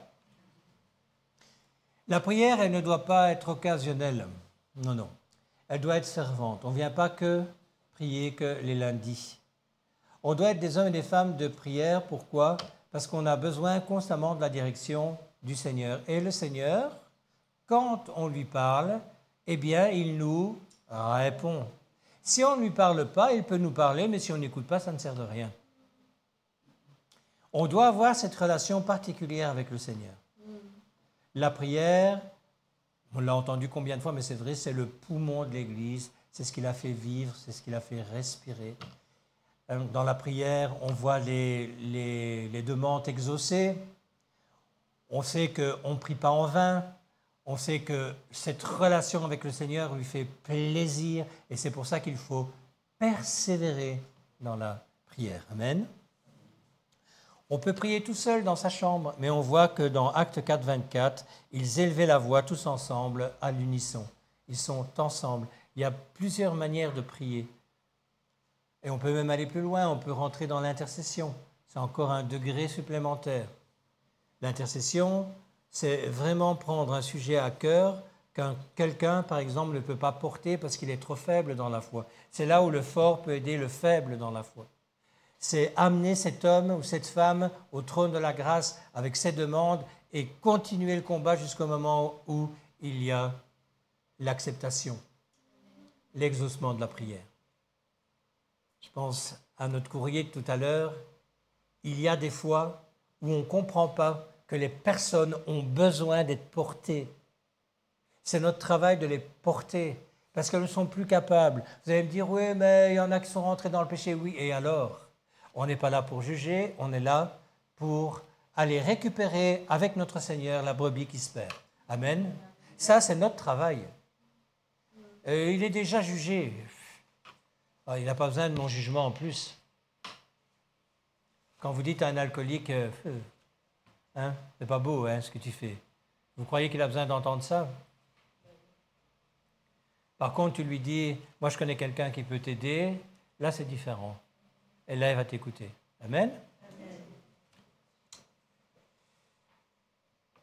La prière, elle ne doit pas être occasionnelle. Non, non. Elle doit être fervente. On ne vient pas que prier que les lundis. On doit être des hommes et des femmes de prière. Pourquoi? Parce qu'on a besoin constamment de la direction du Seigneur. Et le Seigneur, quand on lui parle, eh bien, il nous répond. Si on ne lui parle pas, il peut nous parler, mais si on n'écoute pas, ça ne sert de rien. On doit avoir cette relation particulière avec le Seigneur. La prière, on l'a entendu combien de fois, mais c'est vrai, c'est le poumon de l'Église, c'est ce qui la fait vivre, c'est ce qui la fait respirer. Dans la prière, on voit les demandes exaucées. On sait qu'on ne prie pas en vain. On sait que cette relation avec le Seigneur lui fait plaisir et c'est pour ça qu'il faut persévérer dans la prière. Amen. On peut prier tout seul dans sa chambre, mais on voit que dans Acte 4, 24, ils élevaient la voix tous ensemble à l'unisson. Ils sont ensemble. Il y a plusieurs manières de prier. Et on peut même aller plus loin, on peut rentrer dans l'intercession. C'est encore un degré supplémentaire. L'intercession, c'est vraiment prendre un sujet à cœur qu'un quelqu'un, par exemple, ne peut pas porter parce qu'il est trop faible dans la foi. C'est là où le fort peut aider le faible dans la foi. c'est amener cet homme ou cette femme au trône de la grâce avec ses demandes et continuer le combat jusqu'au moment où il y a l'acceptation, l'exaucement de la prière. Je pense à notre courrier de tout à l'heure. Il y a des fois où on ne comprend pas que les personnes ont besoin d'être portées. C'est notre travail de les porter parce qu'elles ne sont plus capables. Vous allez me dire, oui, mais il y en a qui sont rentrés dans le péché. Oui, et alors? On n'est pas là pour juger, on est là pour aller récupérer avec notre Seigneur la brebis qui se perd. Amen. Ça, c'est notre travail. Il est déjà jugé. Il n'a pas besoin de mon jugement en plus. Quand vous dites à un alcoolique, c'est pas beau ce que tu fais. Vous croyez qu'il a besoin d'entendre ça? Par contre, tu lui dis, moi je connais quelqu'un qui peut t'aider, là c'est différent. Et là, il va t'écouter. Amen. Amen.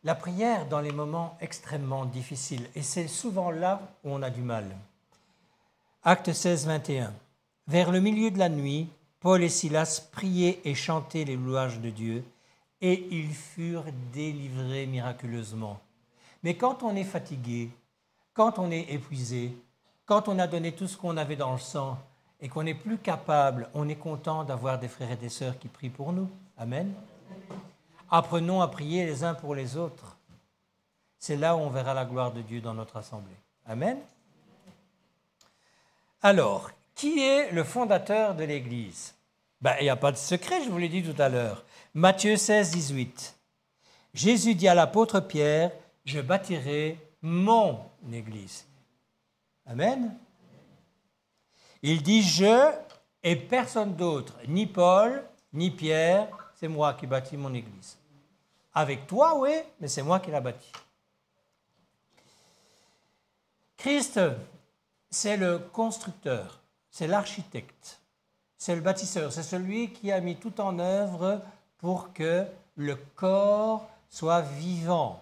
La prière dans les moments extrêmement difficiles, et c'est souvent là où on a du mal. Acte 16, 21. Vers le milieu de la nuit, Paul et Silas priaient et chantaient les louanges de Dieu, et ils furent délivrés miraculeusement. Mais quand on est fatigué, quand on est épuisé, quand on a donné tout ce qu'on avait dans le sang, et qu'on n'est plus capable, on est content d'avoir des frères et des sœurs qui prient pour nous. Amen. Apprenons à prier les uns pour les autres. C'est là où on verra la gloire de Dieu dans notre assemblée. Amen. Alors, qui est le fondateur de l'Église? Il n'y a pas de secret, je vous l'ai dit tout à l'heure. Matthieu 16, 18. Jésus dit à l'apôtre Pierre, « Je bâtirai mon Église. » Amen. Il dit « je » et personne d'autre, ni Paul, ni Pierre, c'est moi qui bâtis mon Église. Avec toi, oui, mais c'est moi qui la bâtis. Christ, c'est le constructeur, c'est l'architecte, c'est le bâtisseur, c'est celui qui a mis tout en œuvre pour que le corps soit vivant,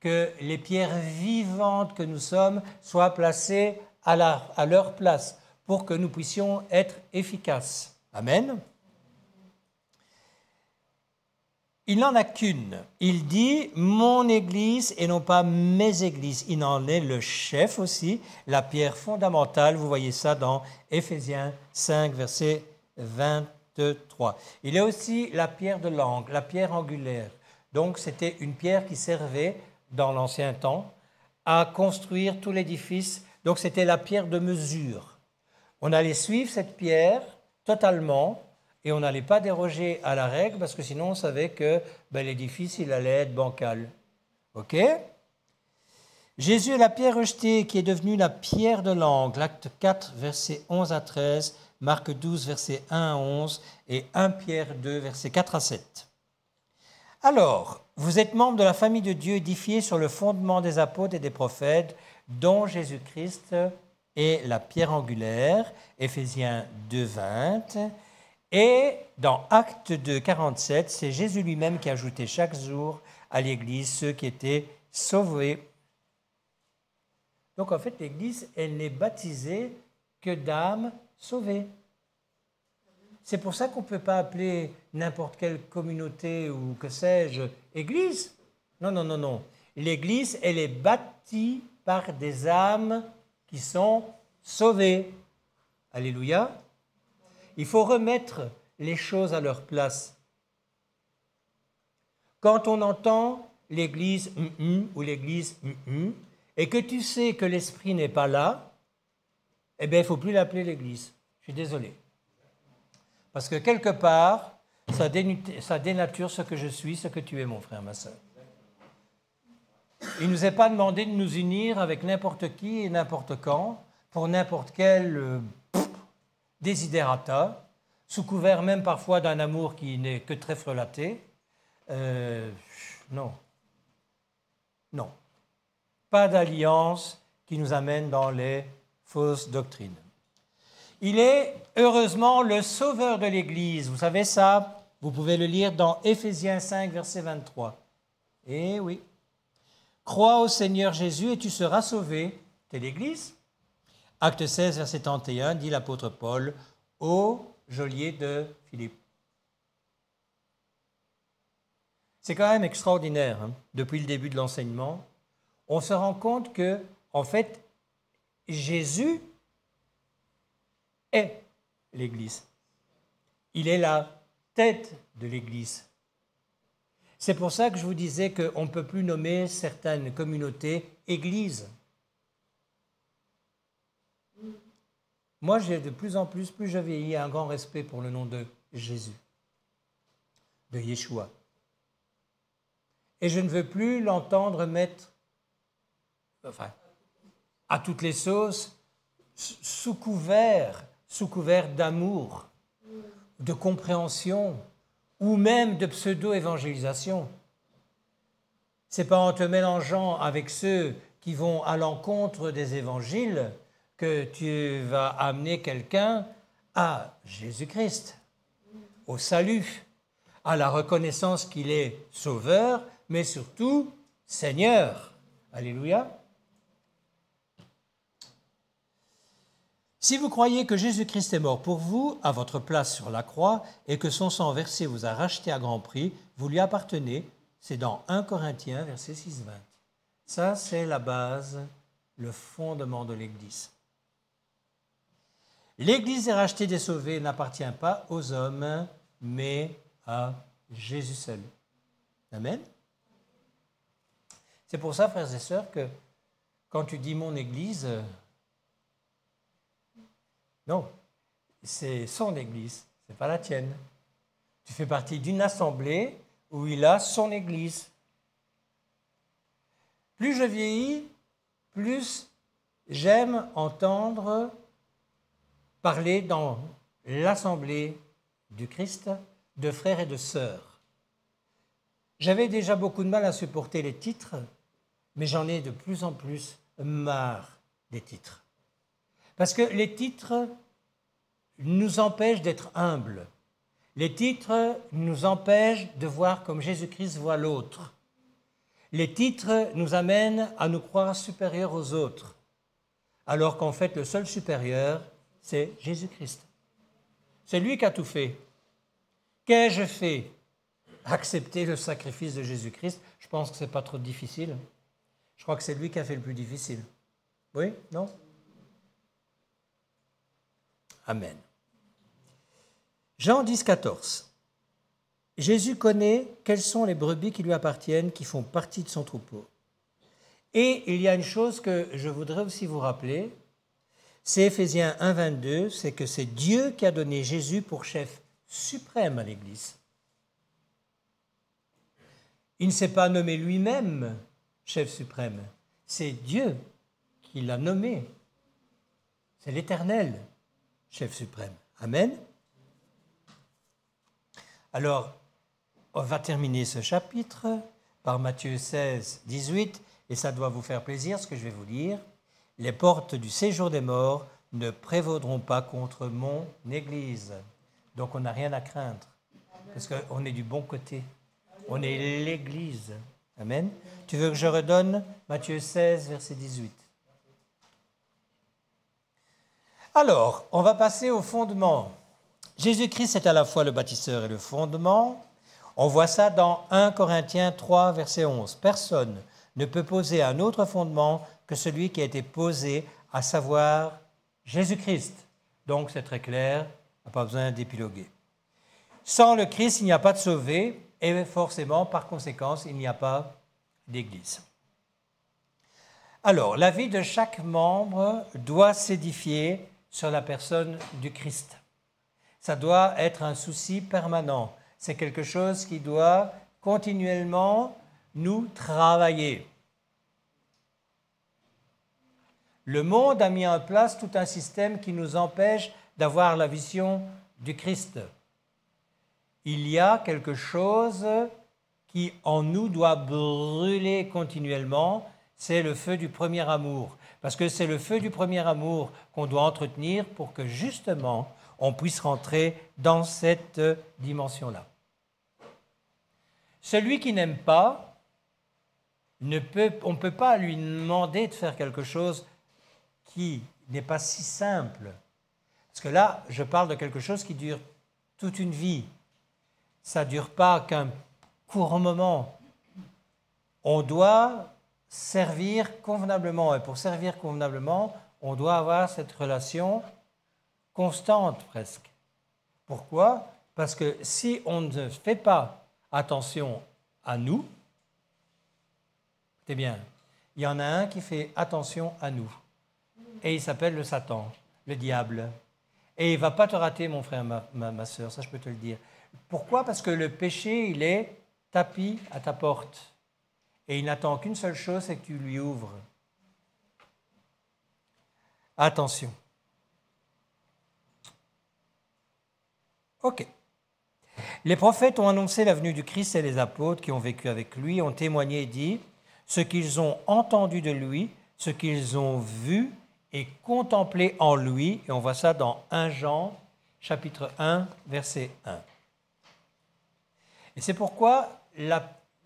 que les pierres vivantes que nous sommes soient placées à leur place, pour que nous puissions être efficaces. Amen. Il n'en a qu'une. Il dit « mon Église » et non pas « mes églises ». Il en est le chef aussi, la pierre fondamentale. Vous voyez ça dans Éphésiens 5, verset 23. Il est aussi la pierre de l'angle, la pierre angulaire. Donc c'était une pierre qui servait, dans l'ancien temps, à construire tout l'édifice. Donc c'était la pierre de mesure. On allait suivre cette pierre totalement et on n'allait pas déroger à la règle parce que sinon on savait que l'édifice il allait être bancal. OK? Jésus est la pierre rejetée qui est devenue la pierre de l'angle. Acte 4, versets 11 à 13, Marc 12, versets 1 à 11 et 1 Pierre 2, versets 4 à 7. Alors, vous êtes membres de la famille de Dieu édifiée sur le fondement des apôtres et des prophètes dont Jésus-Christ est la pierre angulaire, Éphésiens 2, 20. Et dans Acte 2, 47, c'est Jésus lui-même qui ajoutait chaque jour à l'Église ceux qui étaient sauvés. Donc en fait, l'Église, elle n'est baptisée que d'âmes sauvées. C'est pour ça qu'on ne peut pas appeler n'importe quelle communauté ou que sais-je, Église. Non, non, non, non. L'Église, elle est bâtie par des âmes qui sont sauvées. Alléluia. Il faut remettre les choses à leur place. Quand on entend l'Église ou l'Église et que tu sais que l'Esprit n'est pas là, eh bien, il ne faut plus l'appeler l'Église. Je suis désolé. Parce que quelque part, ça dénature ce que je suis, ce que tu es, mon frère, ma soeur. Il ne nous est pas demandé de nous unir avec n'importe qui et n'importe quand, pour n'importe quel desiderata, sous couvert même parfois d'un amour qui n'est que très frelaté. Non. Non. Pas d'alliance qui nous amène dans les fausses doctrines. Il est heureusement le sauveur de l'Église. Vous savez ça? Vous pouvez le lire dans Éphésiens 5, verset 23. Eh oui. Crois au Seigneur Jésus et tu seras sauvé. C'est l'Église. Acte 16, verset 31, dit l'apôtre Paul, ô geôlier de Philippe. C'est quand même extraordinaire, hein, depuis le début de l'enseignement. On se rend compte que, en fait, Jésus est l'Église. Il est la tête de l'Église. C'est pour ça que je vous disais qu'on ne peut plus nommer certaines communautés églises. Moi, j'ai de plus en plus je vieillis, un grand respect pour le nom de Jésus, de Yeshua. Et je ne veux plus l'entendre mettre, à toutes les sauces, sous couvert d'amour, de compréhension, ou même de pseudo-évangélisation. Ce n'est pas en te mélangeant avec ceux qui vont à l'encontre des évangiles que tu vas amener quelqu'un à Jésus-Christ, au salut, à la reconnaissance qu'il est sauveur, mais surtout Seigneur. Alléluia. Si vous croyez que Jésus-Christ est mort pour vous, à votre place sur la croix, et que son sang versé vous a racheté à grand prix, vous lui appartenez, c'est dans 1 Corinthiens, verset 6-20. Ça, c'est la base, le fondement de l'Église. L'Église des rachetés des sauvés n'appartient pas aux hommes, mais à Jésus seul. Amen. C'est pour ça, frères et sœurs, que quand tu dis mon Église, non, c'est son Église, ce n'est pas la tienne. Tu fais partie d'une assemblée où il a son Église. Plus je vieillis, plus j'aime entendre parler dans l'assemblée du Christ de frères et de sœurs. J'avais déjà beaucoup de mal à supporter les titres, mais j'en ai de plus en plus marre des titres. Parce que les titres nous empêchent d'être humbles. Les titres nous empêchent de voir comme Jésus-Christ voit l'autre. Les titres nous amènent à nous croire supérieurs aux autres, alors qu'en fait, le seul supérieur, c'est Jésus-Christ. C'est lui qui a tout fait. Qu'ai-je fait? Accepter le sacrifice de Jésus-Christ. Je pense que ce n'est pas trop difficile. Je crois que c'est lui qui a fait le plus difficile. Oui? Non? Amen. Jean 10, 14. Jésus connaît quelles sont les brebis qui lui appartiennent, qui font partie de son troupeau. Et il y a une chose que je voudrais aussi vous rappeler, c'est Éphésiens 1, 22, c'est que c'est Dieu qui a donné Jésus pour chef suprême à l'Église. Il ne s'est pas nommé lui-même chef suprême, c'est Dieu qui l'a nommé. C'est l'Éternel chef suprême. Amen. Alors, on va terminer ce chapitre par Matthieu 16, 18, et ça doit vous faire plaisir ce que je vais vous lire. Les portes du séjour des morts ne prévaudront pas contre mon Église. Donc on n'a rien à craindre, parce qu'on est du bon côté. On est l'Église. Amen. Tu veux que je redonne Matthieu 16, verset 18? Alors, on va passer au fondement. Jésus-Christ est à la fois le bâtisseur et le fondement. On voit ça dans 1 Corinthiens 3, verset 11. Personne ne peut poser un autre fondement que celui qui a été posé, à savoir Jésus-Christ. Donc, c'est très clair, on n'a pas besoin d'épiloguer. Sans le Christ, il n'y a pas de sauvé, et forcément, par conséquence, il n'y a pas d'Église. Alors, la vie de chaque membre doit s'édifier sur la personne du Christ. Ça doit être un souci permanent. C'est quelque chose qui doit continuellement nous travailler. Le monde a mis en place tout un système qui nous empêche d'avoir la vision du Christ. Il y a quelque chose qui en nous doit brûler continuellement, c'est le feu du premier amour. Parce que c'est le feu du premier amour qu'on doit entretenir pour que justement on puisse rentrer dans cette dimension-là. Celui qui n'aime pas, on ne peut pas lui demander de faire quelque chose qui n'est pas si simple. Parce que là, je parle de quelque chose qui dure toute une vie. Ça ne dure pas qu'un court moment. On doit servir convenablement. Et pour servir convenablement, on doit avoir cette relation constante presque. Pourquoi? Parce que si on ne fait pas attention à nous, c'est bien, il y en a un qui fait attention à nous. Et il s'appelle le Satan, le diable. Et il ne va pas te rater, mon frère, ma soeur, ça je peux te le dire. Pourquoi? Parce que le péché, il est tapis à ta porte. Et il n'attend qu'une seule chose, c'est que tu lui ouvres. Attention. OK. Les prophètes ont annoncé la venue du Christ et les apôtres qui ont vécu avec lui ont témoigné et dit ce qu'ils ont entendu de lui, ce qu'ils ont vu et contemplé en lui. Et on voit ça dans 1 Jean, chapitre 1, verset 1. Et c'est pourquoi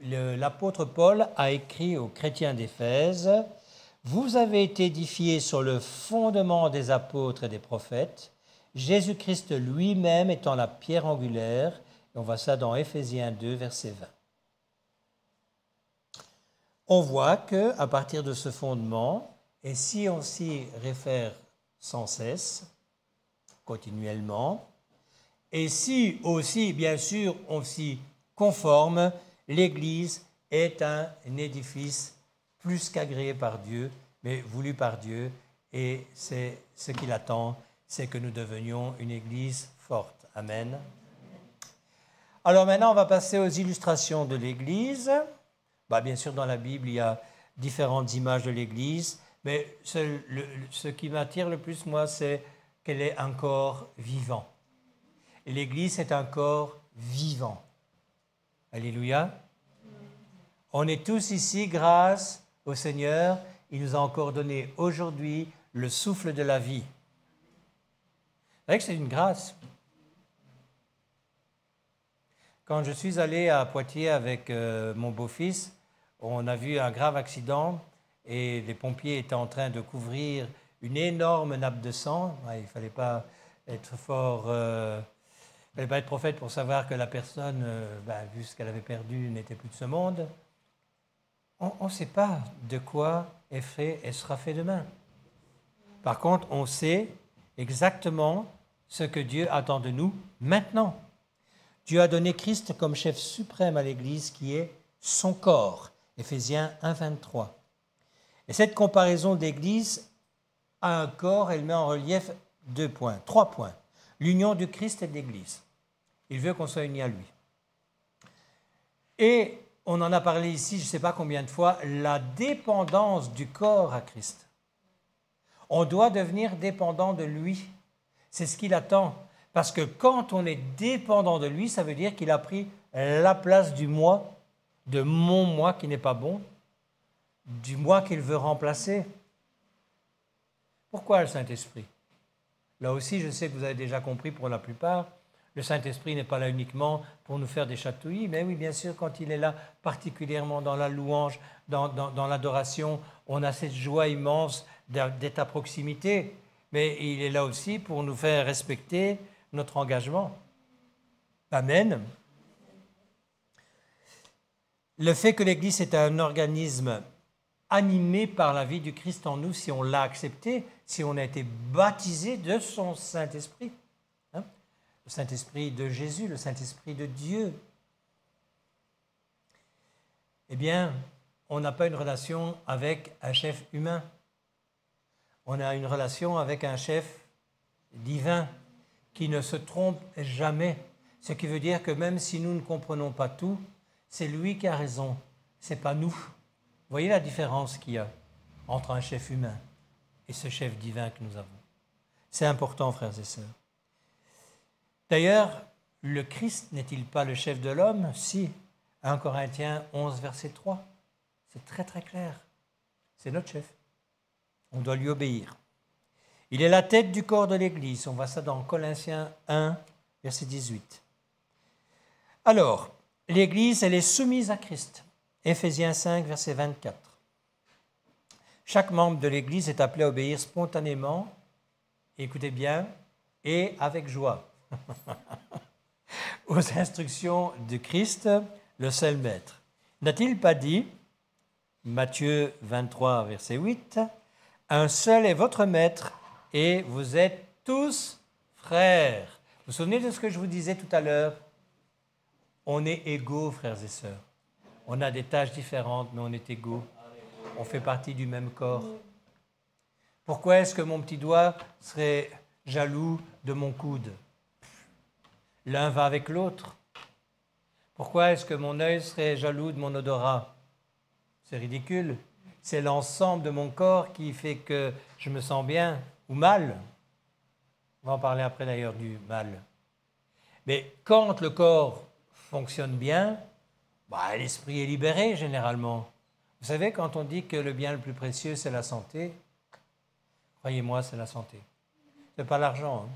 l'apôtre Paul a écrit aux chrétiens d'Éphèse « Vous avez été édifiés sur le fondement des apôtres et des prophètes, Jésus-Christ lui-même étant la pierre angulaire. » Et on voit ça dans Éphésiens 2, verset 20. On voit qu'à partir de ce fondement, et si on s'y réfère sans cesse, continuellement, et si aussi, bien sûr, on s'y conforme, l'Église est un édifice plus qu'agréé par Dieu, mais voulu par Dieu, et c'est ce qu'il attend, c'est que nous devenions une Église forte. Amen. Alors maintenant, on va passer aux illustrations de l'Église. Bien sûr, dans la Bible, il y a différentes images de l'Église, mais ce qui m'attire le plus, moi, c'est qu'elle est un corps vivant. Et l'Église est un corps vivant. Alléluia. On est tous ici grâce au Seigneur. Il nous a encore donné aujourd'hui le souffle de la vie. Vous savez que c'est une grâce. Quand je suis allé à Poitiers avec mon beau-fils, on a vu un grave accident et les pompiers étaient en train de couvrir une énorme nappe de sang. Il ne fallait pas être fallait pas être prophète pour savoir que la personne, vu ce qu'elle avait perdu, n'était plus de ce monde. On ne sait pas de quoi elle sera fait demain. Par contre, on sait exactement ce que Dieu attend de nous maintenant. Dieu a donné Christ comme chef suprême à l'Église qui est son corps. Éphésiens 1, 23. Et cette comparaison d'Église à un corps, elle met en relief 3 points. L'union du Christ et de l'Église. Il veut qu'on soit unis à lui. Et on en a parlé ici, je ne sais pas combien de fois, la dépendance du corps à Christ. On doit devenir dépendant de lui. C'est ce qu'il attend. Parce que quand on est dépendant de lui, ça veut dire qu'il a pris la place du moi, de mon moi qui n'est pas bon, du moi qu'il veut remplacer. Pourquoi le Saint-Esprit? Là aussi, je sais que vous avez déjà compris pour la plupart, le Saint-Esprit n'est pas là uniquement pour nous faire des chatouillis, mais oui, bien sûr, quand il est là, particulièrement dans la louange, dans l'adoration, on a cette joie immense d'être à proximité, mais il est là aussi pour nous faire respecter notre engagement. Amen. Le fait que l'Église est un organisme animé par la vie du Christ en nous, si on l'a accepté, si on a été baptisé de son Saint-Esprit, le Saint-Esprit de Jésus, le Saint-Esprit de Dieu, eh bien, on n'a pas une relation avec un chef humain. On a une relation avec un chef divin qui ne se trompe jamais. Ce qui veut dire que même si nous ne comprenons pas tout, c'est lui qui a raison, ce n'est pas nous. Vous voyez la différence qu'il y a entre un chef humain et ce chef divin que nous avons. C'est important, frères et sœurs. D'ailleurs, le Christ n'est-il pas le chef de l'homme? Si, 1 Corinthiens 11, verset 3. C'est très très clair. C'est notre chef. On doit lui obéir. Il est la tête du corps de l'Église. On voit ça dans Colossiens 1, verset 18. Alors, l'Église, elle est soumise à Christ. Éphésiens 5, verset 24. Chaque membre de l'Église est appelé à obéir spontanément, écoutez bien, et avec joie. aux instructions de Christ, le seul maître. N'a-t-il pas dit, Matthieu 23, verset 8, « Un seul est votre maître et vous êtes tous frères. » Vous vous souvenez de ce que je vous disais tout à l'heure? On est égaux, frères et sœurs. On a des tâches différentes, mais on est égaux. On fait partie du même corps. Pourquoi est-ce que mon petit doigt serait jaloux de mon coude? L'un va avec l'autre. Pourquoi est-ce que mon œil serait jaloux de mon odorat? C'est ridicule. C'est l'ensemble de mon corps qui fait que je me sens bien ou mal. On va en parler après d'ailleurs du mal. Mais quand le corps fonctionne bien, l'esprit est libéré généralement. Vous savez, quand on dit que le bien le plus précieux, c'est la santé, croyez-moi, c'est la santé. Ce n'est pas l'argent.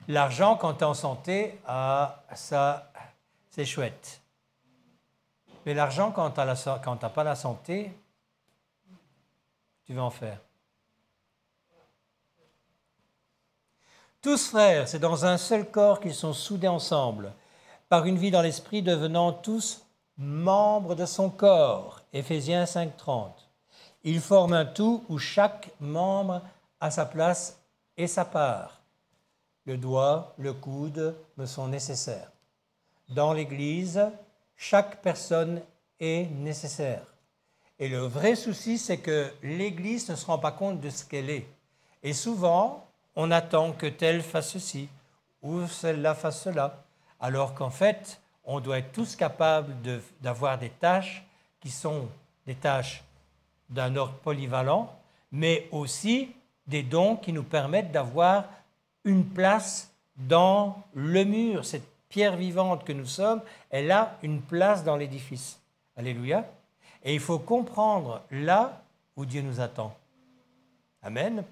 L'argent, quand tu es en santé, ça, c'est chouette. Mais l'argent, quand tu n'as pas la santé, tu vas en faire. Tous frères, c'est dans un seul corps qu'ils sont soudés ensemble, par une vie dans l'esprit, devenant tous membres de son corps. Éphésiens 5,30. Ils forment un tout où chaque membre a sa place et sa part. Le doigt, le coude me sont nécessaires. Dans l'Église, chaque personne est nécessaire. Et le vrai souci, c'est que l'Église ne se rend pas compte de ce qu'elle est. Et souvent, on attend que tel fasse ceci ou celle-là fasse cela, alors qu'en fait, on doit être tous capables d'avoir des tâches qui sont des tâches d'un ordre polyvalent, mais aussi des dons qui nous permettent d'avoir une place dans le mur. Cette pierre vivante que nous sommes, elle a une place dans l'édifice. Alléluia. Et il faut comprendre là où Dieu nous attend. Amen.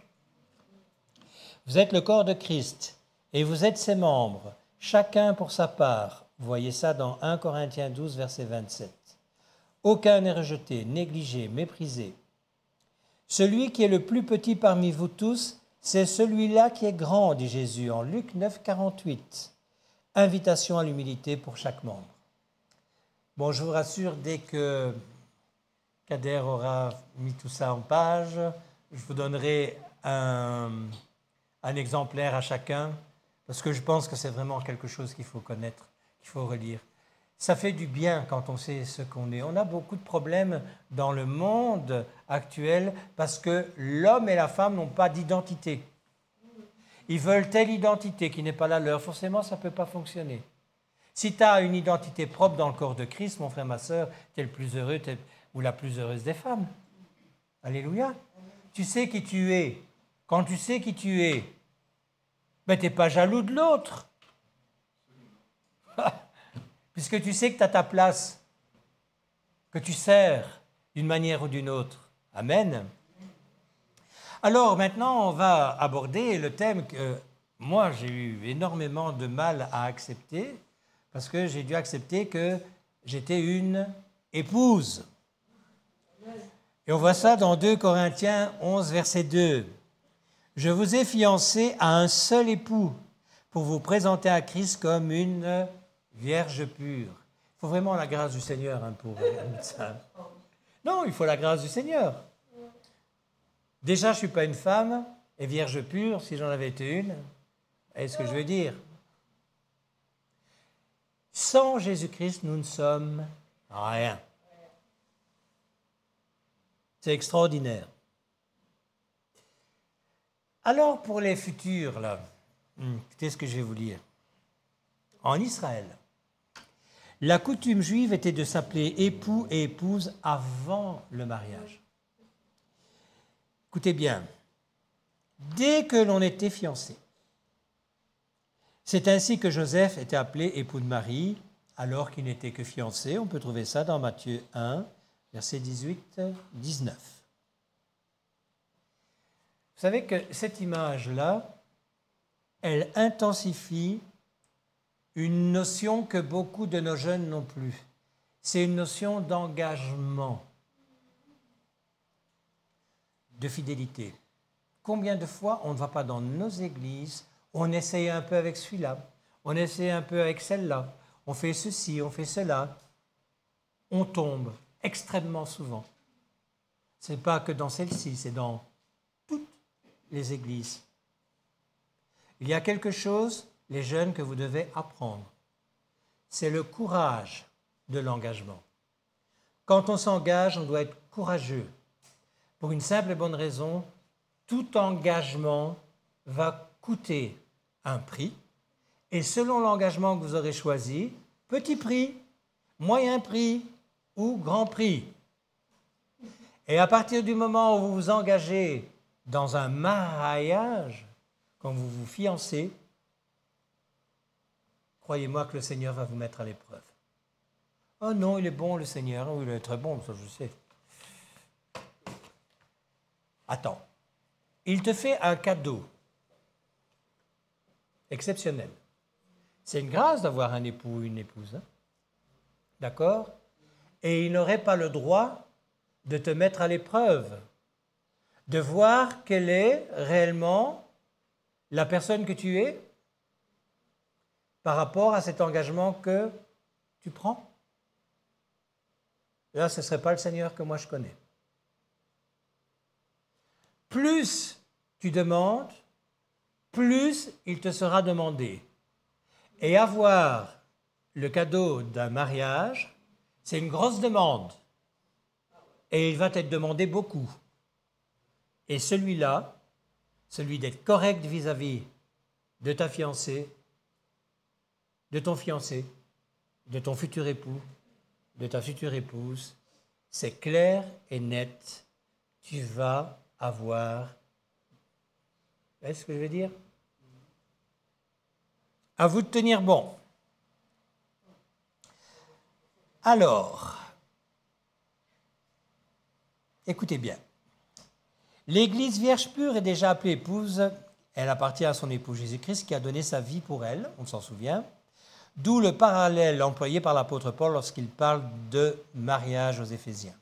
Vous êtes le corps de Christ et vous êtes ses membres, chacun pour sa part. Vous voyez ça dans 1 Corinthiens 12, verset 27. Aucun n'est rejeté, négligé, méprisé. Celui qui est le plus petit parmi vous tous, c'est celui-là qui est grand, dit Jésus en Luc 9, 48. Invitation à l'humilité pour chaque membre. Bon, je vous rassure, dès que Kader aura mis tout ça en page, je vous donnerai un exemplaire à chacun, parce que je pense que c'est vraiment quelque chose qu'il faut connaître, qu'il faut relire. Ça fait du bien quand on sait ce qu'on est. On a beaucoup de problèmes dans le monde actuel parce que l'homme et la femme n'ont pas d'identité. Ils veulent telle identité qui n'est pas la leur. Forcément, ça ne peut pas fonctionner. Si tu as une identité propre dans le corps de Christ, mon frère, ma soeur, tu es le plus heureux ou la plus heureuse des femmes. Alléluia. Tu sais qui tu es. Quand tu sais qui tu es, tu n'es pas jaloux de l'autre. Puisque tu sais que tu as ta place, que tu sers d'une manière ou d'une autre. Amen. Alors maintenant, on va aborder le thème que moi, j'ai eu énormément de mal à accepter, parce que j'ai dû accepter que j'étais une épouse. Et on voit ça dans 2 Corinthiens 11, verset 2. « Je vous ai fiancé à un seul époux pour vous présenter à Christ comme une vierge pure. » Il faut vraiment la grâce du Seigneur pour admettre ça. Non, il faut la grâce du Seigneur. Déjà, je ne suis pas une femme, et vierge pure, si j'en avais été une, est-ce que je veux dire? Sans Jésus-Christ, nous ne sommes rien. C'est extraordinaire. Alors, pour les futurs, là, écoutez ce que je vais vous lire. En Israël, la coutume juive était de s'appeler époux et épouse avant le mariage. Écoutez bien, dès que l'on était fiancé, c'est ainsi que Joseph était appelé époux de Marie, alors qu'il n'était que fiancé. On peut trouver ça dans Matthieu 1, versets 18-19. Vous savez que cette image-là, elle intensifie une notion que beaucoup de nos jeunes n'ont plus. C'est une notion d'engagement, de fidélité. Combien de fois on ne va pas dans nos églises, on essaye un peu avec celui-là, On essaie un peu avec celle-là. On fait ceci, on fait cela. On tombe extrêmement souvent. Ce n'est pas que dans celle-ci, c'est dans toutes les églises. Il y a quelque chose, les jeunes, que vous devez apprendre. C'est le courage de l'engagement. Quand on s'engage, on doit être courageux. Pour une simple et bonne raison, tout engagement va coûter un prix. Et selon l'engagement que vous aurez choisi, petit prix, moyen prix ou grand prix. Et à partir du moment où vous vous engagez dans un mariage, quand vous vous fiancez, croyez-moi que le Seigneur va vous mettre à l'épreuve. Oh non, il est bon le Seigneur, oui, il est très bon, ça je sais. Attends, il te fait un cadeau exceptionnel. C'est une grâce d'avoir un époux ou une épouse, hein? D'accord? Et il n'aurait pas le droit de te mettre à l'épreuve, de voir quelle est réellement la personne que tu es par rapport à cet engagement que tu prends. Là, ce ne serait pas le Seigneur que moi je connais. Plus tu demandes, plus il te sera demandé. Et avoir le cadeau d'un mariage, c'est une grosse demande. Et il va t'être demandé beaucoup. Et celui-là, celui d'être correct vis-à-vis de ta fiancée, de ton fiancé, de ton futur époux, de ta future épouse, c'est clair et net. Tu vas avoir... Vous voyez ce que je veux dire? À vous de tenir bon. Alors, écoutez bien. L'Église vierge pure est déjà appelée épouse. Elle appartient à son époux Jésus-Christ qui a donné sa vie pour elle, on s'en souvient. D'où le parallèle employé par l'apôtre Paul lorsqu'il parle de mariage aux Éphésiens.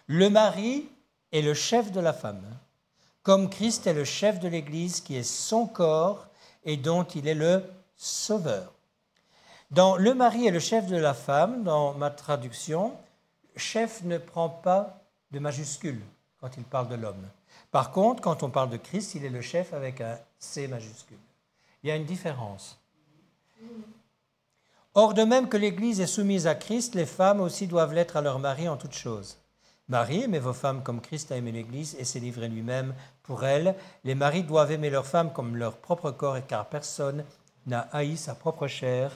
Le mari est le chef de la femme, comme Christ est le chef de l'Église qui est son corps et dont il est le sauveur. Dans le mari est le chef de la femme, dans ma traduction, chef ne prend pas de majuscule quand il parle de l'homme. Par contre, quand on parle de Christ, il est le chef avec un C majuscule. Il y a une différence. Or, de même que l'Église est soumise à Christ, les femmes aussi doivent l'être à leur mari en toutes choses. Marie, aimez vos femmes comme Christ a aimé l'Église et s'est livré lui-même pour elle. Les maris doivent aimer leurs femmes comme leur propre corps, car personne n'a haï sa propre chair,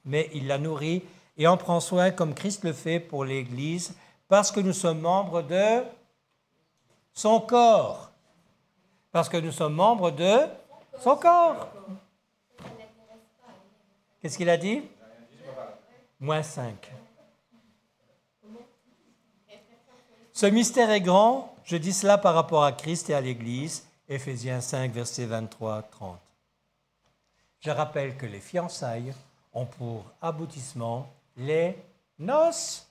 mais il la nourrit et en prend soin comme Christ le fait pour l'Église, parce que nous sommes membres de son corps. Parce que nous sommes membres de son corps. Qu'est-ce qu'il a dit? -5. Ce mystère est grand, je dis cela par rapport à Christ et à l'Église, Éphésiens 5, versets 23-30. Je rappelle que les fiançailles ont pour aboutissement les noces.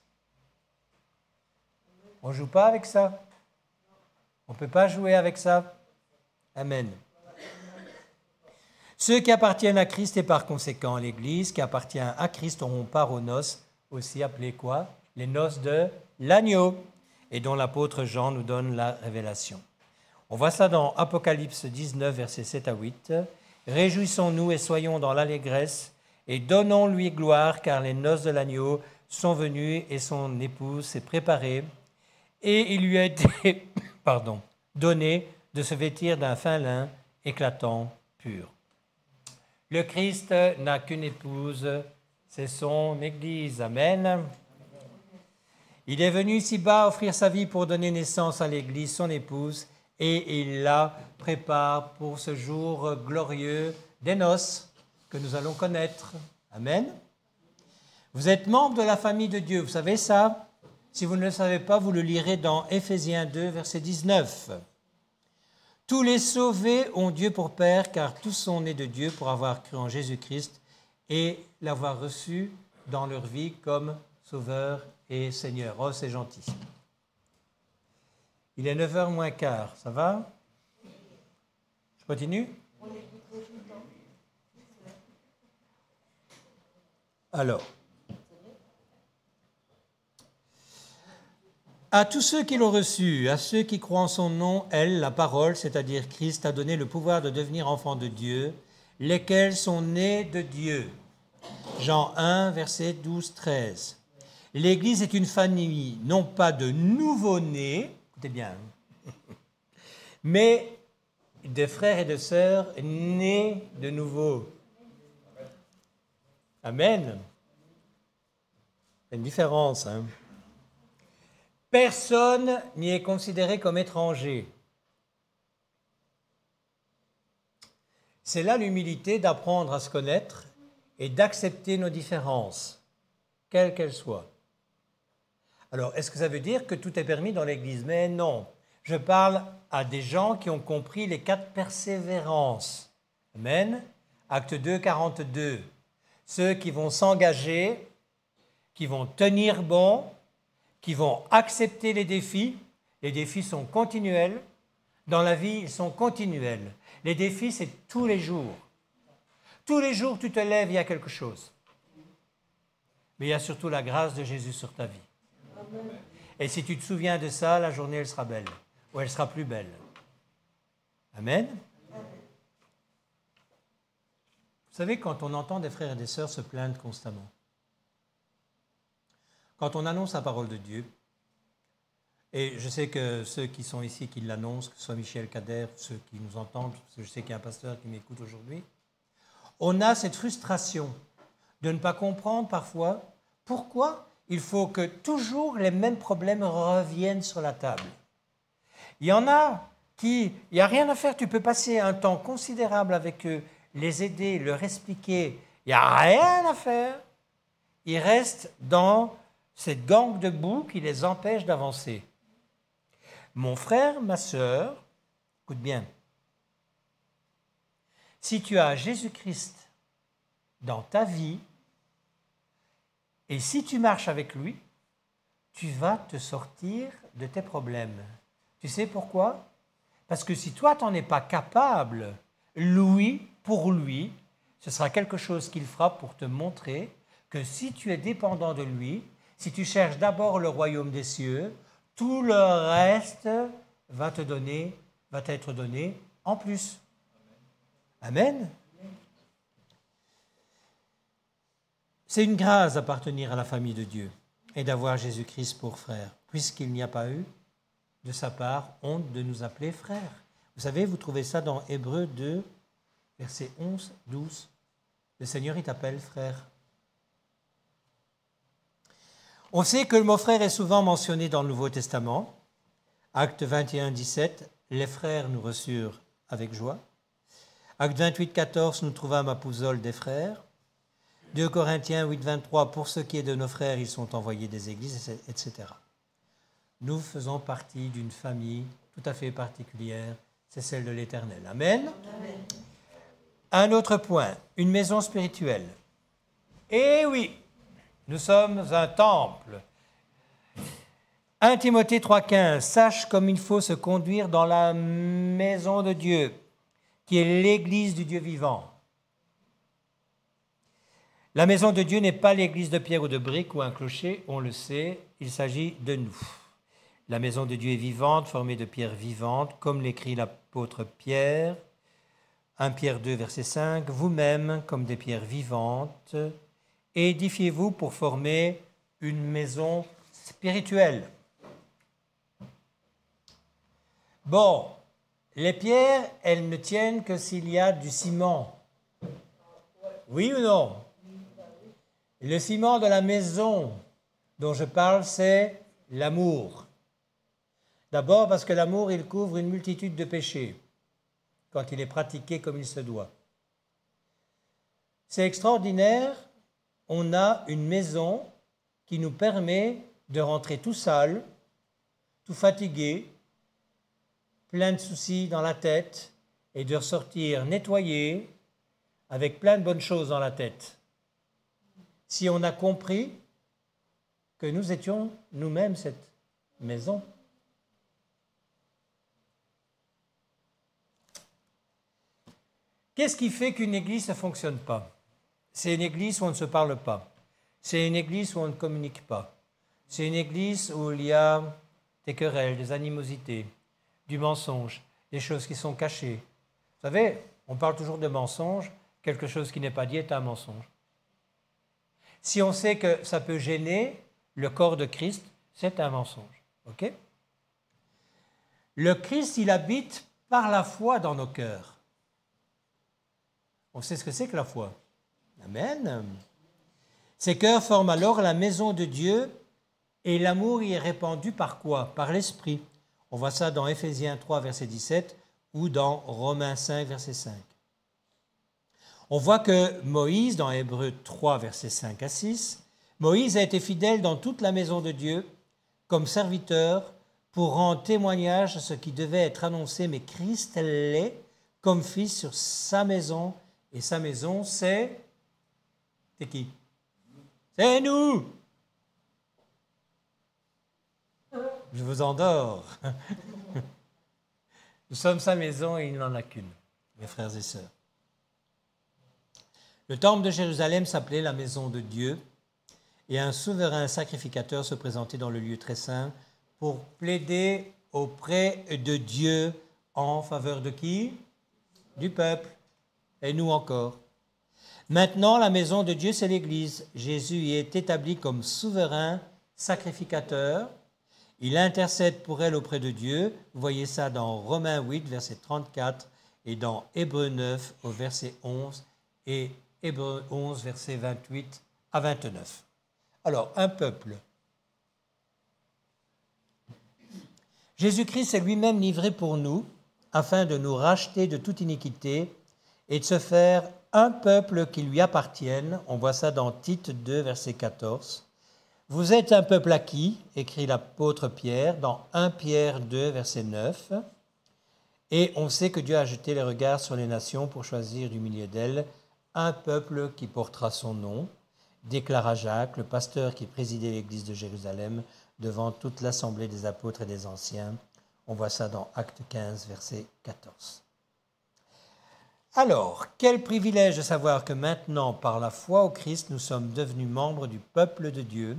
On ne joue pas avec ça. On ne peut pas jouer avec ça. Amen. Ceux qui appartiennent à Christ et par conséquent l'Église qui appartient à Christ auront part aux noces, aussi appelées quoi? Les noces de l'agneau, et dont l'apôtre Jean nous donne la révélation. On voit ça dans Apocalypse 19, versets 7 à 8. « Réjouissons-nous et soyons dans l'allégresse, et donnons-lui gloire, car les noces de l'agneau sont venues et son épouse s'est préparée. Et il lui a été donné de se vêtir d'un fin lin éclatant, pur. » Le Christ n'a qu'une épouse, c'est son Église. Amen. Il est venu ici-bas offrir sa vie pour donner naissance à l'Église, son épouse, et il la prépare pour ce jour glorieux des noces que nous allons connaître. Amen. Vous êtes membre de la famille de Dieu, vous savez ça? Si vous ne le savez pas, vous le lirez dans Éphésiens 2, verset 19. Tous les sauvés ont Dieu pour Père, car tous sont nés de Dieu pour avoir cru en Jésus-Christ et l'avoir reçu dans leur vie comme Sauveur et Seigneur. Oh, c'est gentil. Il est 9h moins quart, ça va? Je continue? Alors, à tous ceux qui l'ont reçu, à ceux qui croient en son nom, elle, la parole, c'est-à-dire Christ, a donné le pouvoir de devenir enfants de Dieu, lesquels sont nés de Dieu. Jean 1, versets 12-13. L'Église est une famille, non pas de nouveau-nés, écoutez bien, mais de frères et de sœurs nés de nouveau. Amen. Il y a une différence, hein. Personne n'y est considéré comme étranger. C'est là l'humilité d'apprendre à se connaître et d'accepter nos différences, quelles qu'elles soient. Alors, est-ce que ça veut dire que tout est permis dans l'Église? Mais non. Je parle à des gens qui ont compris les 4 persévérances. Amen. Acte 2, 42. Ceux qui vont s'engager, qui vont tenir bon, qui vont accepter les défis. Les défis sont continuels. Dans la vie, ils sont continuels. Les défis, c'est tous les jours. Tous les jours, tu te lèves, il y a quelque chose. Mais il y a surtout la grâce de Jésus sur ta vie. Amen. Et si tu te souviens de ça, la journée, elle sera belle. Ou elle sera plus belle. Amen. Amen. Vous savez, quand on entend des frères et des sœurs se plaindre constamment, quand on annonce la parole de Dieu, et je sais que ceux qui sont ici, qui l'annoncent, que ce soit Michel Kader, ceux qui nous entendent, parce que je sais qu'il y a un pasteur qui m'écoute aujourd'hui, on a cette frustration de ne pas comprendre parfois pourquoi il faut que toujours les mêmes problèmes reviennent sur la table. Il y en a qui, il n'y a rien à faire, tu peux passer un temps considérable avec eux, les aider, leur expliquer, il n'y a rien à faire. Ils restent dans cette gangue de boue qui les empêche d'avancer. Mon frère, ma sœur, écoute bien, si tu as Jésus-Christ dans ta vie, et si tu marches avec lui, tu vas te sortir de tes problèmes. Tu sais pourquoi? Parce que si toi, tu n'en es pas capable, lui, pour lui, ce sera quelque chose qu'il fera pour te montrer que si tu es dépendant de lui, si tu cherches d'abord le royaume des cieux, tout le reste va t'être donné en plus. Amen. C'est une grâce d'appartenir à la famille de Dieu et d'avoir Jésus-Christ pour frère, puisqu'il n'y a pas eu, de sa part, honte de nous appeler frères. Vous savez, vous trouvez ça dans Hébreux 2, versets 11, 12. Le Seigneur, il t'appelle frère. On sait que le mot frère est souvent mentionné dans le Nouveau Testament. Acte 21, 17, les frères nous reçurent avec joie. Acte 28, 14, nous trouvâmes à Pouzol des frères. 2 Corinthiens 8, 23, pour ce qui est de nos frères, ils sont envoyés des églises, etc. Nous faisons partie d'une famille tout à fait particulière, c'est celle de l'Éternel. Amen. Amen. Un autre point, une maison spirituelle. Eh oui, nous sommes un temple. 1 Timothée 3,15, sache comme il faut se conduire dans la maison de Dieu, qui est l'église du Dieu vivant. La maison de Dieu n'est pas l'église de pierre ou de briques ou un clocher, on le sait, il s'agit de nous. La maison de Dieu est vivante, formée de pierres vivantes, comme l'écrit l'apôtre Pierre, 1 Pierre 2, verset 5, vous-même, comme des pierres vivantes, édifiez-vous pour former une maison spirituelle. Bon, les pierres, elles ne tiennent que s'il y a du ciment. Oui ou non? Le ciment de la maison dont je parle, c'est l'amour. D'abord parce que l'amour, il couvre une multitude de péchés quand il est pratiqué comme il se doit. C'est extraordinaire, on a une maison qui nous permet de rentrer tout sale, tout fatigué, plein de soucis dans la tête et de ressortir nettoyé avec plein de bonnes choses dans la tête. Si on a compris que nous étions nous-mêmes cette maison. Qu'est-ce qui fait qu'une église ne fonctionne pas? C'est une église où on ne se parle pas. C'est une église où on ne communique pas. C'est une église où il y a des querelles, des animosités, du mensonge, des choses qui sont cachées. Vous savez, on parle toujours de mensonge. Quelque chose qui n'est pas dit est un mensonge. Si on sait que ça peut gêner le corps de Christ, c'est un mensonge. OK? Le Christ, il habite par la foi dans nos cœurs. On sait ce que c'est que la foi. Amen. Ces cœurs forment alors la maison de Dieu et l'amour y est répandu par quoi? Par l'Esprit. On voit ça dans Éphésiens 3, verset 17 ou dans Romains 5, verset 5. On voit que Moïse, dans Hébreux 3, versets 5 à 6, Moïse a été fidèle dans toute la maison de Dieu comme serviteur pour rendre témoignage à ce qui devait être annoncé, mais Christ l'est comme fils sur sa maison. Et sa maison, c'est qui? C'est nous! Je vous endors. Nous sommes sa maison et il n'en a qu'une, mes frères et sœurs. Le temple de Jérusalem s'appelait la maison de Dieu et un souverain sacrificateur se présentait dans le lieu très saint pour plaider auprès de Dieu en faveur de qui? Du peuple. Et nous encore. Maintenant, la maison de Dieu, c'est l'Église. Jésus y est établi comme souverain sacrificateur. Il intercède pour elle auprès de Dieu. Vous voyez ça dans Romains 8, verset 34 et dans Hébreux 9 au verset 11 et Hébreux 11, verset 28 à 29. Alors, un peuple. Jésus-Christ est lui-même livré pour nous, afin de nous racheter de toute iniquité et de se faire un peuple qui lui appartienne. On voit ça dans Tite 2, verset 14. Vous êtes un peuple acquis, écrit l'apôtre Pierre dans 1 Pierre 2, verset 9. Et on sait que Dieu a jeté les regards sur les nations pour choisir du milieu d'elles un peuple qui portera son nom, déclara Jacques, le pasteur qui présidait l'église de Jérusalem, devant toute l'assemblée des apôtres et des anciens. On voit ça dans Acte 15, verset 14. Alors, quel privilège de savoir que maintenant, par la foi au Christ, nous sommes devenus membres du peuple de Dieu,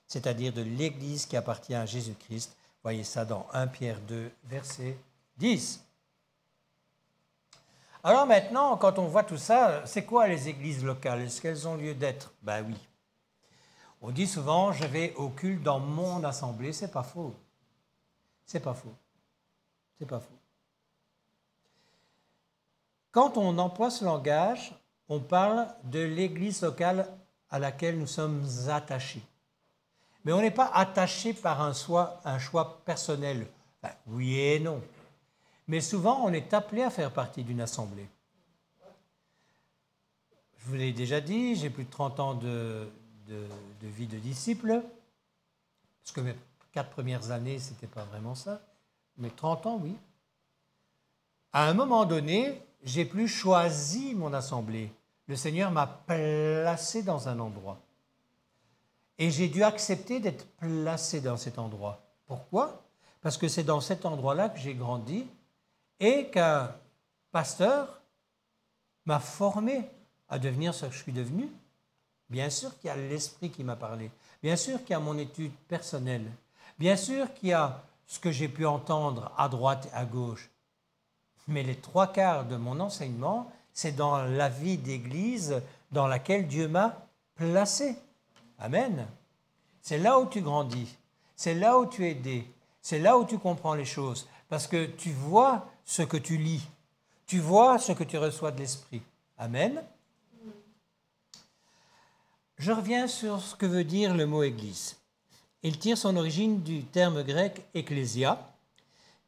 c'est-à-dire de l'Église qui appartient à Jésus-Christ. Voyez ça dans 1 Pierre 2, verset 10. Alors maintenant, quand on voit tout ça, c'est quoi les églises locales? Est-ce qu'elles ont lieu d'être? Ben oui. On dit souvent, je vais au culte dans mon assemblée. C'est pas faux. C'est pas faux. C'est pas faux. Quand on emploie ce langage, on parle de l'église locale à laquelle nous sommes attachés. Mais on n'est pas attaché par un choix personnel. Ben, oui et non. Mais souvent, on est appelé à faire partie d'une assemblée. Je vous l'ai déjà dit, j'ai plus de 30 ans de vie de disciple, parce que mes 4 premières années, ce n'était pas vraiment ça, mais 30 ans, oui. À un moment donné, j'ai plus choisi mon assemblée. Le Seigneur m'a placé dans un endroit. Et j'ai dû accepter d'être placé dans cet endroit. Pourquoi? Parce que c'est dans cet endroit-là que j'ai grandi et qu'un pasteur m'a formé à devenir ce que je suis devenu. Bien sûr qu'il y a l'Esprit qui m'a parlé. Bien sûr qu'il y a mon étude personnelle. Bien sûr qu'il y a ce que j'ai pu entendre à droite et à gauche. Mais les 3/4 de mon enseignement, c'est dans la vie d'église dans laquelle Dieu m'a placé. Amen. C'est là où tu grandis. C'est là où tu es aidé. C'est là où tu comprends les choses. Parce que tu vois ce que tu lis. Tu vois ce que tu reçois de l'Esprit. Amen. Je reviens sur ce que veut dire le mot Église. Il tire son origine du terme grec « ecclésia »,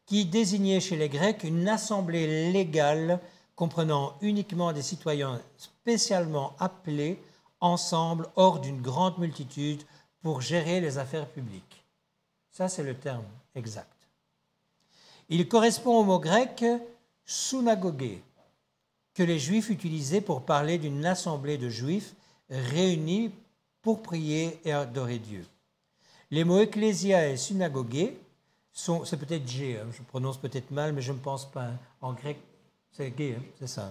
qui désignait chez les Grecs une assemblée légale comprenant uniquement des citoyens spécialement appelés ensemble hors d'une grande multitude pour gérer les affaires publiques. Ça, c'est le terme exact. Il correspond au mot grec « synagogé », que les Juifs utilisaient pour parler d'une assemblée de Juifs réunis pour prier et adorer Dieu. Les mots ecclésia et synagogé c'est peut-être G, je prononce peut-être mal, mais je ne pense pas. En grec, c'est gay, c'est ça.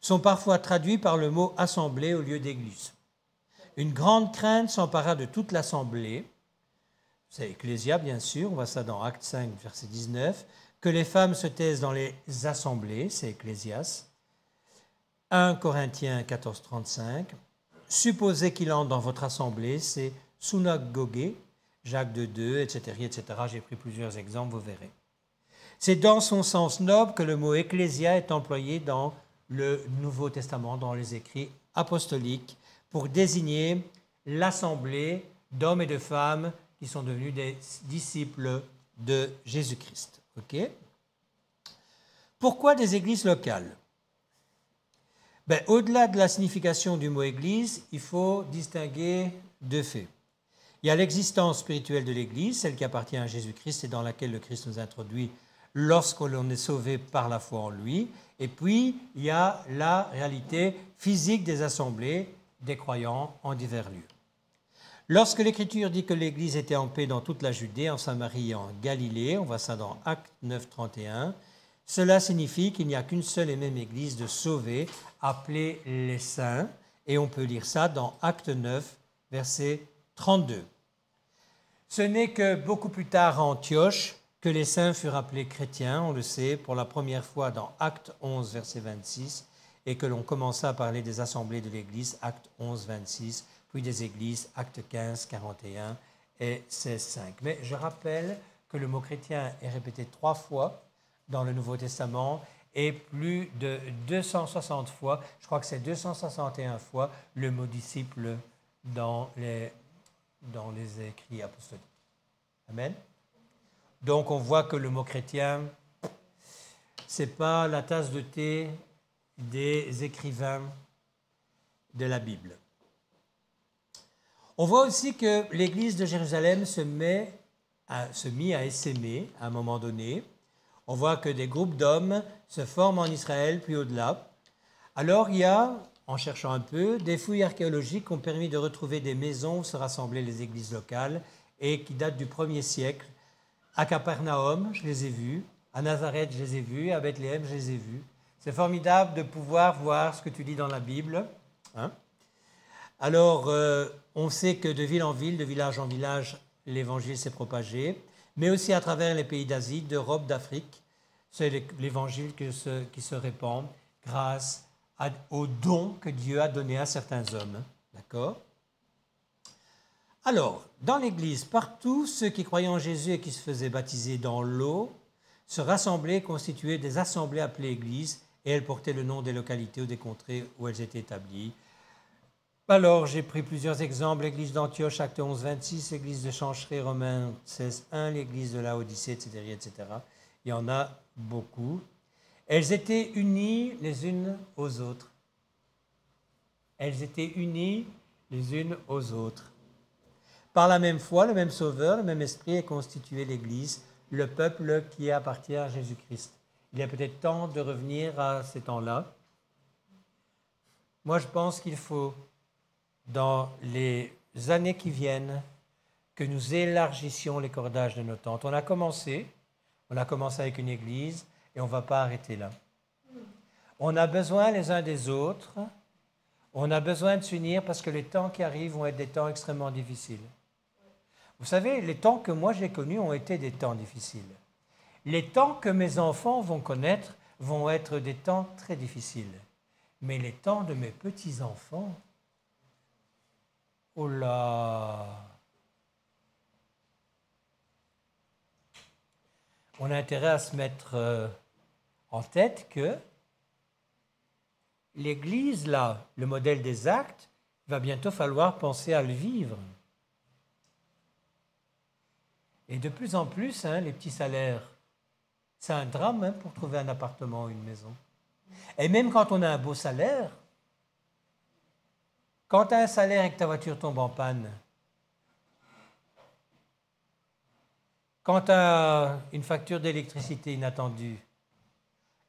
Sont parfois traduits par le mot assemblée au lieu d'église. Une grande crainte s'empara de toute l'assemblée. C'est Ecclésia, bien sûr, on voit ça dans Acte 5, verset 19. Que les femmes se taisent dans les assemblées, c'est Ecclésias. 1 Corinthiens 14, 35. Supposez qu'il entre dans votre assemblée, c'est synagogé, Jacques 2, etc., etc. J'ai pris plusieurs exemples, vous verrez. C'est dans son sens noble que le mot ecclésia est employé dans le Nouveau Testament, dans les écrits apostoliques, pour désigner l'assemblée d'hommes et de femmes qui sont devenus des disciples de Jésus-Christ. Okay? Pourquoi des églises locales? Au-delà de la signification du mot église, il faut distinguer deux faits. Il y a l'existence spirituelle de l'église, celle qui appartient à Jésus-Christ et dans laquelle le Christ nous introduit lorsque l'on est sauvé par la foi en lui. Et puis, il y a la réalité physique des assemblées des croyants en divers lieux. Lorsque l'Écriture dit que l'Église était en paix dans toute la Judée, en Samarie et en Galilée, on voit ça dans Acte 9, 31, cela signifie qu'il n'y a qu'une seule et même Église de sauvés, appelée les saints, et on peut lire ça dans Acte 9, verset 32. Ce n'est que beaucoup plus tard à Antioche que les saints furent appelés chrétiens, on le sait, pour la première fois dans Acte 11, verset 26, et que l'on commença à parler des assemblées de l'Église, Acte 11, 26, puis des églises, Acte 15, 41 et 16, 5. Mais je rappelle que le mot chrétien est répété 3 fois dans le Nouveau Testament et plus de 260 fois, je crois que c'est 261 fois, le mot disciple dans les écrits apostoliques. Amen. Donc on voit que le mot chrétien, ce n'est pas la tasse de thé des écrivains de la Bible. On voit aussi que l'église de Jérusalem se mit à essaimer à un moment donné. On voit que des groupes d'hommes se forment en Israël, puis au-delà. Alors il y a, en cherchant un peu, des fouilles archéologiques qui ont permis de retrouver des maisons où se rassemblaient les églises locales et qui datent du 1er siècle. À Capernaum, je les ai vus. À Nazareth, je les ai vus. À Bethléem, je les ai vus. C'est formidable de pouvoir voir ce que tu lis dans la Bible. Hein? Alors, on sait que de ville en ville, de village en village, l'évangile s'est propagé, mais aussi à travers les pays d'Asie, d'Europe, d'Afrique. C'est l'évangile qui se répand grâce aux dons que Dieu a donnés à certains hommes. D'accord? Alors, dans l'Église, partout, ceux qui croyaient en Jésus et qui se faisaient baptiser dans l'eau se rassemblaient, constituaient des assemblées appelées Églises, et elles portaient le nom des localités ou des contrées où elles étaient établies. Alors, j'ai pris plusieurs exemples, l'église d'Antioche, Acte 11, 26, l'église de Chancheré, Romains 16, 1, l'église de Laodicée, etc., etc. Il y en a beaucoup. Elles étaient unies les unes aux autres. Elles étaient unies les unes aux autres. Par la même foi, le même Sauveur, le même Esprit est constitué l'Église, le peuple qui appartient à Jésus-Christ. Il y a peut-être temps de revenir à ces temps-là. Moi, je pense qu'il faut, dans les années qui viennent, que nous élargissions les cordages de nos tentes. On a commencé avec une église et on ne va pas arrêter là. On a besoin les uns des autres, on a besoin de s'unir parce que les temps qui arrivent vont être des temps extrêmement difficiles. Vous savez, les temps que moi j'ai connus ont été des temps difficiles. Les temps que mes enfants vont connaître vont être des temps très difficiles. Mais les temps de mes petits-enfants, oh là! On a intérêt à se mettre en tête que l'Église, là, le modèle des actes, il va bientôt falloir penser à le vivre. Et de plus en plus, les petits salaires, c'est un drame pour trouver un appartement ou une maison. Et même quand on a un beau salaire, quand tu as un salaire et que ta voiture tombe en panne, quand tu as une facture d'électricité inattendue,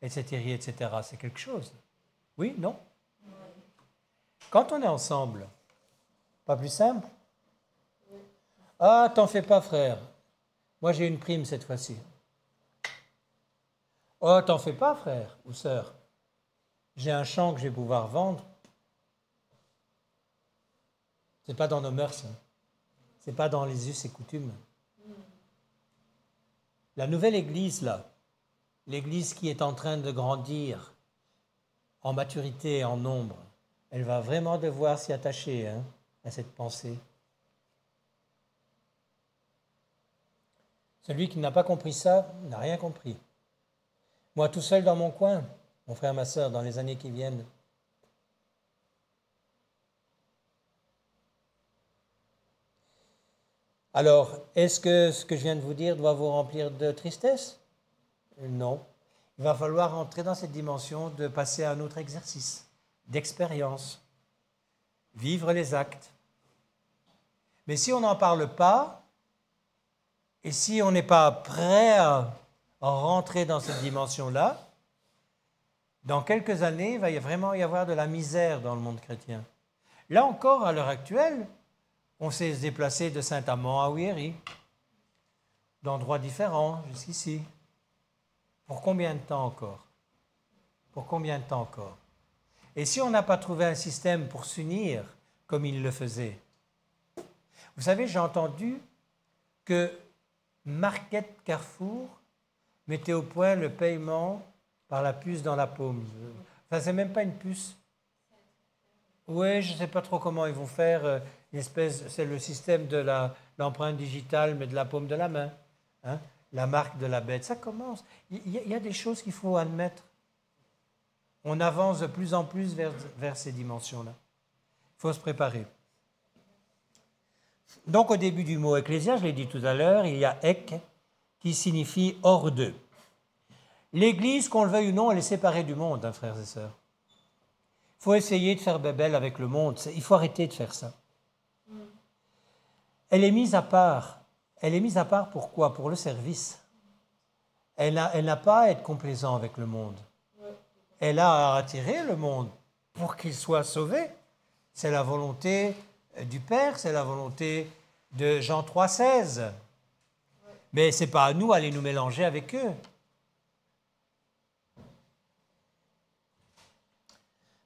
etc., etc., c'est quelque chose. Oui, non? Quand on est ensemble, pas plus simple? Ah, t'en fais pas, frère. Moi, j'ai une prime cette fois-ci. Oh, t'en fais pas, frère ou sœur. J'ai un champ que je vais pouvoir vendre. Ce n'est pas dans nos mœurs. Hein. Ce n'est pas dans les us et coutumes. La nouvelle Église, là, l'Église qui est en train de grandir en maturité et en nombre, elle va vraiment devoir s'y attacher hein, à cette pensée. Celui qui n'a pas compris ça n'a rien compris. Moi, tout seul dans mon coin, mon frère, ma sœur, dans les années qui viennent. Alors, est-ce que ce que je viens de vous dire doit vous remplir de tristesse? Non. Il va falloir entrer dans cette dimension de passer à un autre exercice, d'expérience, vivre les actes. Mais si on n'en parle pas, et si on n'est pas prêt à rentrer dans cette dimension-là, dans quelques années, il va vraiment y avoir de la misère dans le monde chrétien. Là encore, à l'heure actuelle, on s'est déplacé de Saint-Amand à Ouéry, d'endroits différents jusqu'ici. Pour combien de temps encore? Pour combien de temps encore? Et si on n'a pas trouvé un système pour s'unir comme il le faisait? Vous savez, j'ai entendu que Market Carrefour mettait au point le paiement par la puce dans la paume. Enfin, c'est même pas une puce. Oui, je ne sais pas trop comment ils vont faire. C'est le système de l'empreinte digitale, mais de la paume de la main. Hein? La marque de la bête, ça commence. Il y a des choses qu'il faut admettre. On avance de plus en plus vers ces dimensions-là. Il faut se préparer. Donc, au début du mot ecclésia, je l'ai dit tout à l'heure, il y a ek qui signifie hors d'eux. L'Église, qu'on le veuille ou non, elle est séparée du monde, hein, frères et sœurs. Il faut essayer de faire bébelle avec le monde. Il faut arrêter de faire ça. Elle est mise à part. Elle est mise à part pourquoi? Pour le service. Elle n'a pas à être complaisant avec le monde. Elle a à attirer le monde pour qu'il soit sauvé. C'est la volonté du Père, c'est la volonté de Jean 3,16. Mais ce n'est pas à nous d'aller nous mélanger avec eux.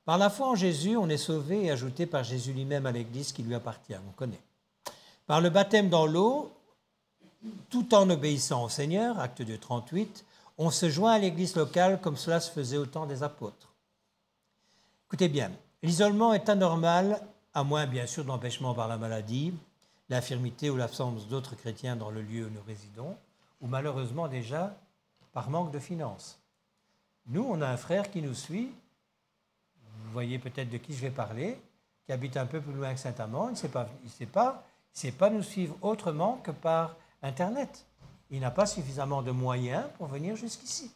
Par la foi en Jésus, on est sauvé et ajouté par Jésus lui-même à l'Église qui lui appartient, on connaît. Par le baptême dans l'eau, tout en obéissant au Seigneur, acte 2, 38, on se joint à l'Église locale comme cela se faisait au temps des apôtres. Écoutez bien, l'isolement est anormal, à moins bien sûr d'empêchement par la maladie, l'infirmité ou l'absence d'autres chrétiens dans le lieu où nous résidons, ou malheureusement déjà par manque de finances. Nous, on a un frère qui nous suit, vous voyez peut-être de qui je vais parler, qui habite un peu plus loin que Saint-Amand, il ne sait pas nous suivre autrement que par Internet. Il n'a pas suffisamment de moyens pour venir jusqu'ici.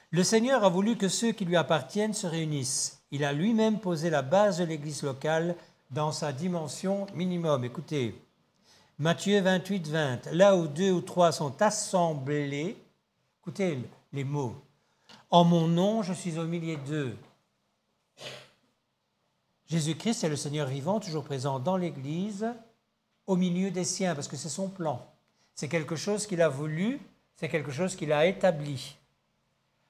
Le Seigneur a voulu que ceux qui lui appartiennent se réunissent. Il a lui-même posé la base de l'Église locale dans sa dimension minimum. Écoutez, Matthieu 28, 20, là où 2 ou 3 sont assemblés, écoutez les mots, en mon nom, je suis au milieu d'eux. Jésus-Christ est le Seigneur vivant, toujours présent dans l'Église, au milieu des siens, parce que c'est son plan. C'est quelque chose qu'il a voulu, c'est quelque chose qu'il a établi.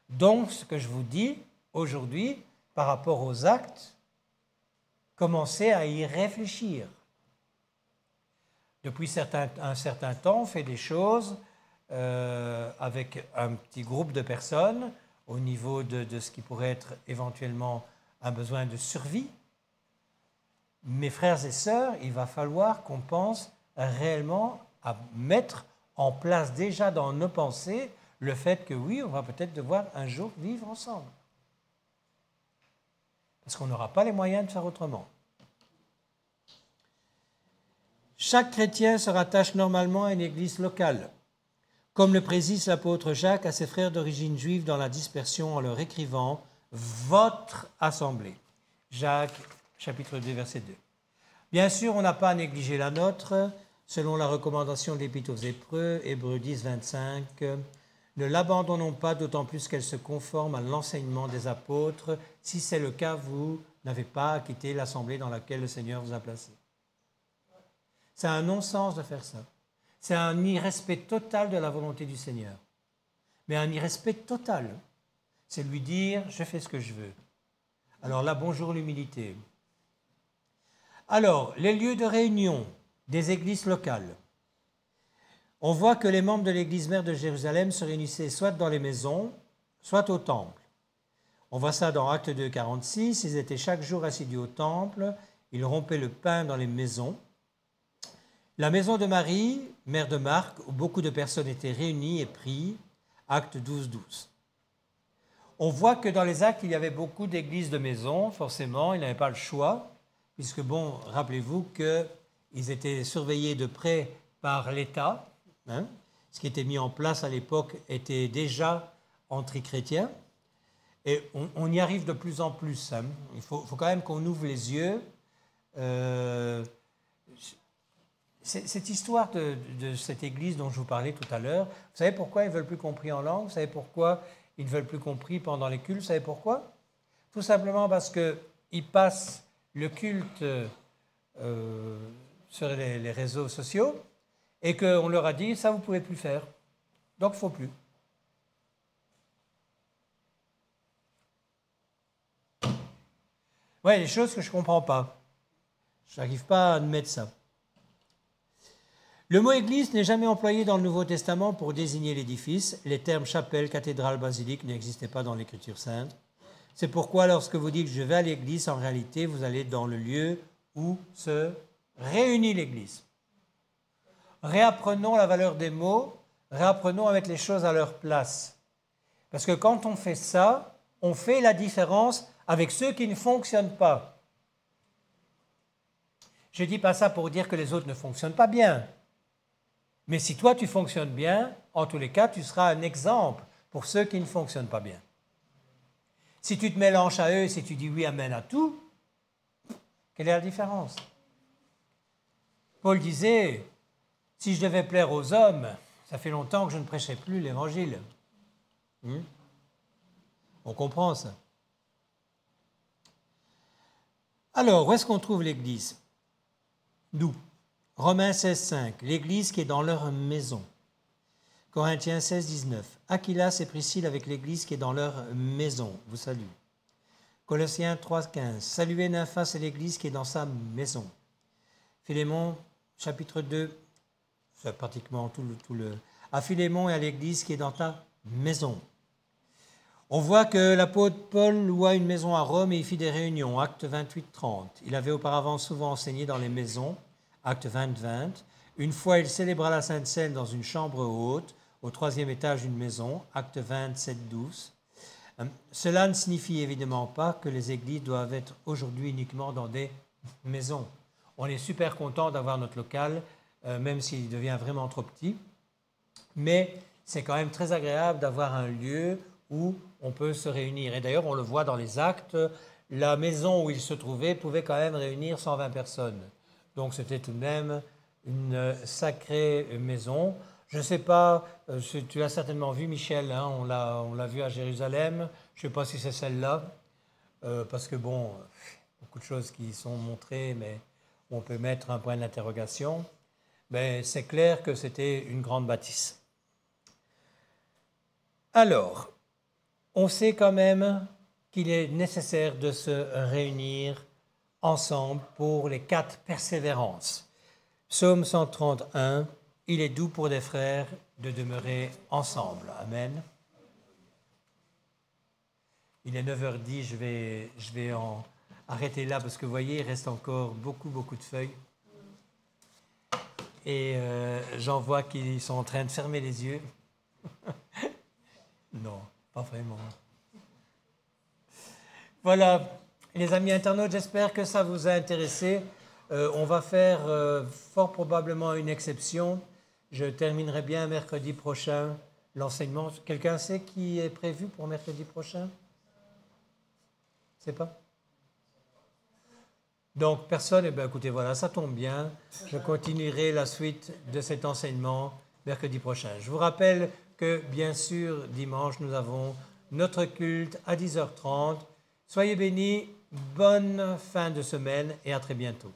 Donc, ce que je vous dis aujourd'hui, par rapport aux actes, commencez à y réfléchir. Depuis un certain temps, on fait des choses avec un petit groupe de personnes au niveau de ce qui pourrait être éventuellement un besoin de survie. Mes frères et sœurs, il va falloir qu'on pense réellement à mettre en place déjà dans nos pensées le fait que oui, on va peut-être devoir un jour vivre ensemble. Parce qu'on n'aura pas les moyens de faire autrement. Chaque chrétien se rattache normalement à une église locale, comme le précise l'apôtre Jacques à ses frères d'origine juive dans la dispersion en leur écrivant « Votre assemblée ». Jacques, chapitre 2, verset 2. Bien sûr, on n'a pas à négliger la nôtre, selon la recommandation de l'Épître aux Hébreux, Hébreux 10, 25. Ne l'abandonnons pas, d'autant plus qu'elle se conforme à l'enseignement des apôtres. Si c'est le cas, vous n'avez pas à quitter l'assemblée dans laquelle le Seigneur vous a placé. C'est un non-sens de faire ça. C'est un irrespect total de la volonté du Seigneur. Mais un irrespect total. C'est lui dire, je fais ce que je veux. Alors là, bonjour l'humilité. Alors, les lieux de réunion des églises locales. On voit que les membres de l'église mère de Jérusalem se réunissaient soit dans les maisons, soit au temple. On voit ça dans Actes 2, 46. Ils étaient chaque jour assidus au temple. Ils rompaient le pain dans les maisons. La maison de Marie, mère de Marc, où beaucoup de personnes étaient réunies et prient. Actes 12, 12. On voit que dans les actes, il y avait beaucoup d'églises de maisons, forcément, ils n'avaient pas le choix, puisque, bon, rappelez-vous qu'ils étaient surveillés de près par l'État. Hein. Ce qui était mis en place à l'époque était déjà anti-chrétien. Et on y arrive de plus en plus. Hein. Il faut quand même qu'on ouvre les yeux. Cette histoire de cette église dont je vous parlais tout à l'heure, vous savez pourquoi ils ne veulent plus qu'on prie en langue? Vous savez pourquoi ils ne veulent plus qu'on prie pendant les cultes? Vous savez pourquoi? Tout simplement parce qu'ils passent le culte sur les réseaux sociaux et qu'on leur a dit, ça vous ne pouvez plus faire. Donc il ne faut plus. Oui, des choses que je ne comprends pas. Je n'arrive pas à admettre ça. Le mot église n'est jamais employé dans le Nouveau Testament pour désigner l'édifice. Les termes chapelle, cathédrale, basilique n'existaient pas dans l'Écriture sainte. C'est pourquoi lorsque vous dites « je vais à l'église », en réalité, vous allez dans le lieu où se réunit l'église. Réapprenons la valeur des mots, réapprenons à mettre les choses à leur place. Parce que quand on fait ça, on fait la différence avec ceux qui ne fonctionnent pas. Je ne dis pas ça pour dire que les autres ne fonctionnent pas bien. Mais si toi, tu fonctionnes bien, en tous les cas, tu seras un exemple pour ceux qui ne fonctionnent pas bien. Si tu te mélanges à eux, si tu dis oui, amen à tout, quelle est la différence? Paul disait, si je devais plaire aux hommes, ça fait longtemps que je ne prêchais plus l'évangile. On comprend ça. Alors, où est-ce qu'on trouve l'Église? D'où? Romains 16, 5, l'Église qui est dans leur maison. Corinthiens 16, 19, Aquilas et Priscille avec l'Église qui est dans leur maison, vous salue. Colossiens 3, 15, saluez Nymphas et l'Église qui est dans sa maison. Philémon, chapitre 2, c'est pratiquement tout le... À Philémon et à l'Église qui est dans ta maison. On voit que l'apôtre Paul loua une maison à Rome et y fit des réunions, acte 28, 30. Il avait auparavant souvent enseigné dans les maisons, acte 20, 20. Une fois, il célébra la Sainte Seine dans une chambre haute, au 3e étage d'une maison, acte 27, 12. Cela ne signifie évidemment pas que les églises doivent être aujourd'hui uniquement dans des maisons. On est super content d'avoir notre local, même s'il devient vraiment trop petit. Mais c'est quand même très agréable d'avoir un lieu où on peut se réunir. Et d'ailleurs, on le voit dans les actes, la maison où il se trouvait pouvait quand même réunir 120 personnes. Donc c'était tout de même une sacrée maison. Je ne sais pas, tu as certainement vu Michel, hein, on l'a vu à Jérusalem. Je ne sais pas si c'est celle-là, parce que bon, beaucoup de choses qui sont montrées, mais on peut mettre un point d'interrogation. Mais c'est clair que c'était une grande bâtisse. Alors, on sait quand même qu'il est nécessaire de se réunir ensemble pour les 4 persévérances. Psaume 131, il est doux pour des frères de demeurer ensemble. Amen. Il est 9h10, je vais en arrêter là parce que vous voyez, il reste encore beaucoup de feuilles. Et j'en vois qu'ils sont en train de fermer les yeux. Non, pas vraiment. Voilà, les amis internautes, j'espère que ça vous a intéressé. On va faire fort probablement une exception. Je terminerai bien mercredi prochain l'enseignement. Quelqu'un sait qui est prévu pour mercredi prochain? Je ne sais pas. Donc, personne, eh bien, écoutez, voilà, ça tombe bien. Je continuerai la suite de cet enseignement mercredi prochain. Je vous rappelle que, bien sûr, dimanche, nous avons notre culte à 10h30. Soyez bénis, bonne fin de semaine et à très bientôt.